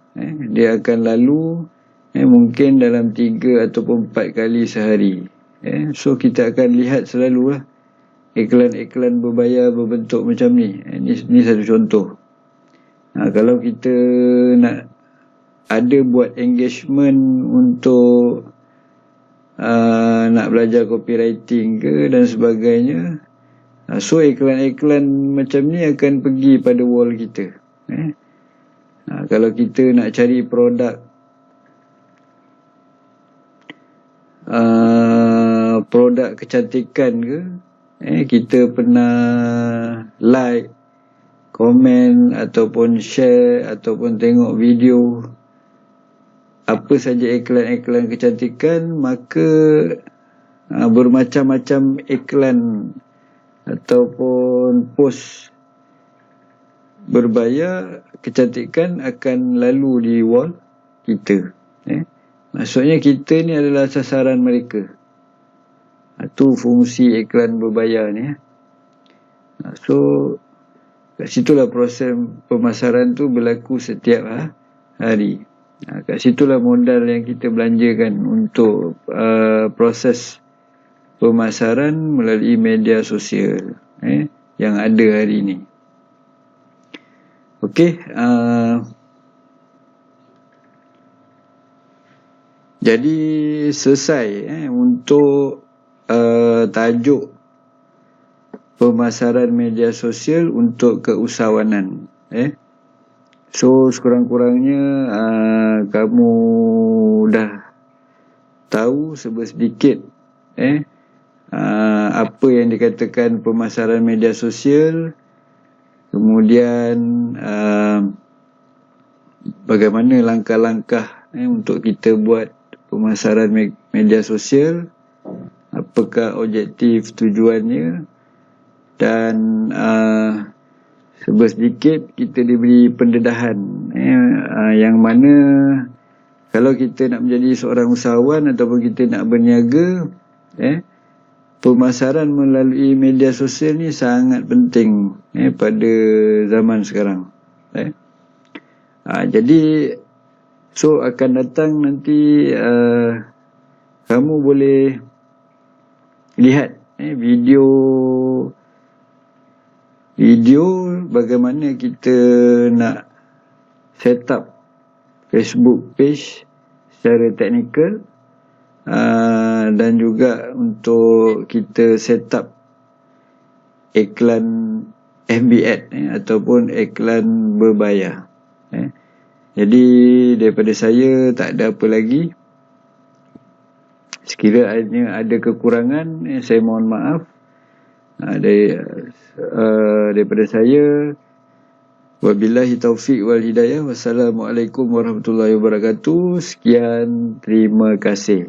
Dia akan lalu mungkin dalam 3 ataupun 4 kali sehari. So kita akan lihat selalu iklan-iklan berbayar berbentuk macam ni. Ni satu contoh. Kalau kita nak ada buat engagement untuk nak belajar copywriting ke dan sebagainya, so iklan-iklan macam ni akan pergi pada wall kita. Kalau kita nak cari produk produk kecantikan ke, kita pernah like, komen ataupun share ataupun tengok video apa saja iklan-iklan kecantikan, maka bermacam-macam iklan ataupun post berbayar kecantikan akan lalu di wall kita. Maksudnya kita ni adalah sasaran mereka. Itu fungsi iklan berbayar ni. So kat situlah proses pemasaran tu berlaku setiap hari. Kat situlah modal yang kita belanjakan untuk proses pemasaran melalui media sosial yang ada hari ini. Okey. Jadi selesai untuk tajuk pemasaran media sosial untuk keusahawanan. So sekurang-kurangnya kamu dah tahu sedikit apa yang dikatakan pemasaran media sosial, kemudian bagaimana langkah-langkah untuk kita buat pemasaran media sosial, apakah objektif tujuannya, dan sedikit kita diberi pendedahan yang mana kalau kita nak menjadi seorang usahawan ataupun kita nak berniaga, pemasaran melalui media sosial ni sangat penting pada zaman sekarang. Jadi akan datang nanti kamu boleh lihat video bagaimana kita nak set up Facebook page secara teknikal, dan juga untuk kita set up iklan FB ad ataupun iklan berbayar. Jadi daripada saya tak ada apa lagi. Sekiranya ada kekurangan, saya mohon maaf. Daripada saya, wabillahi taufiq wal hidayah. Wassalamualaikum warahmatullahi wabarakatuh. Sekian, terima kasih.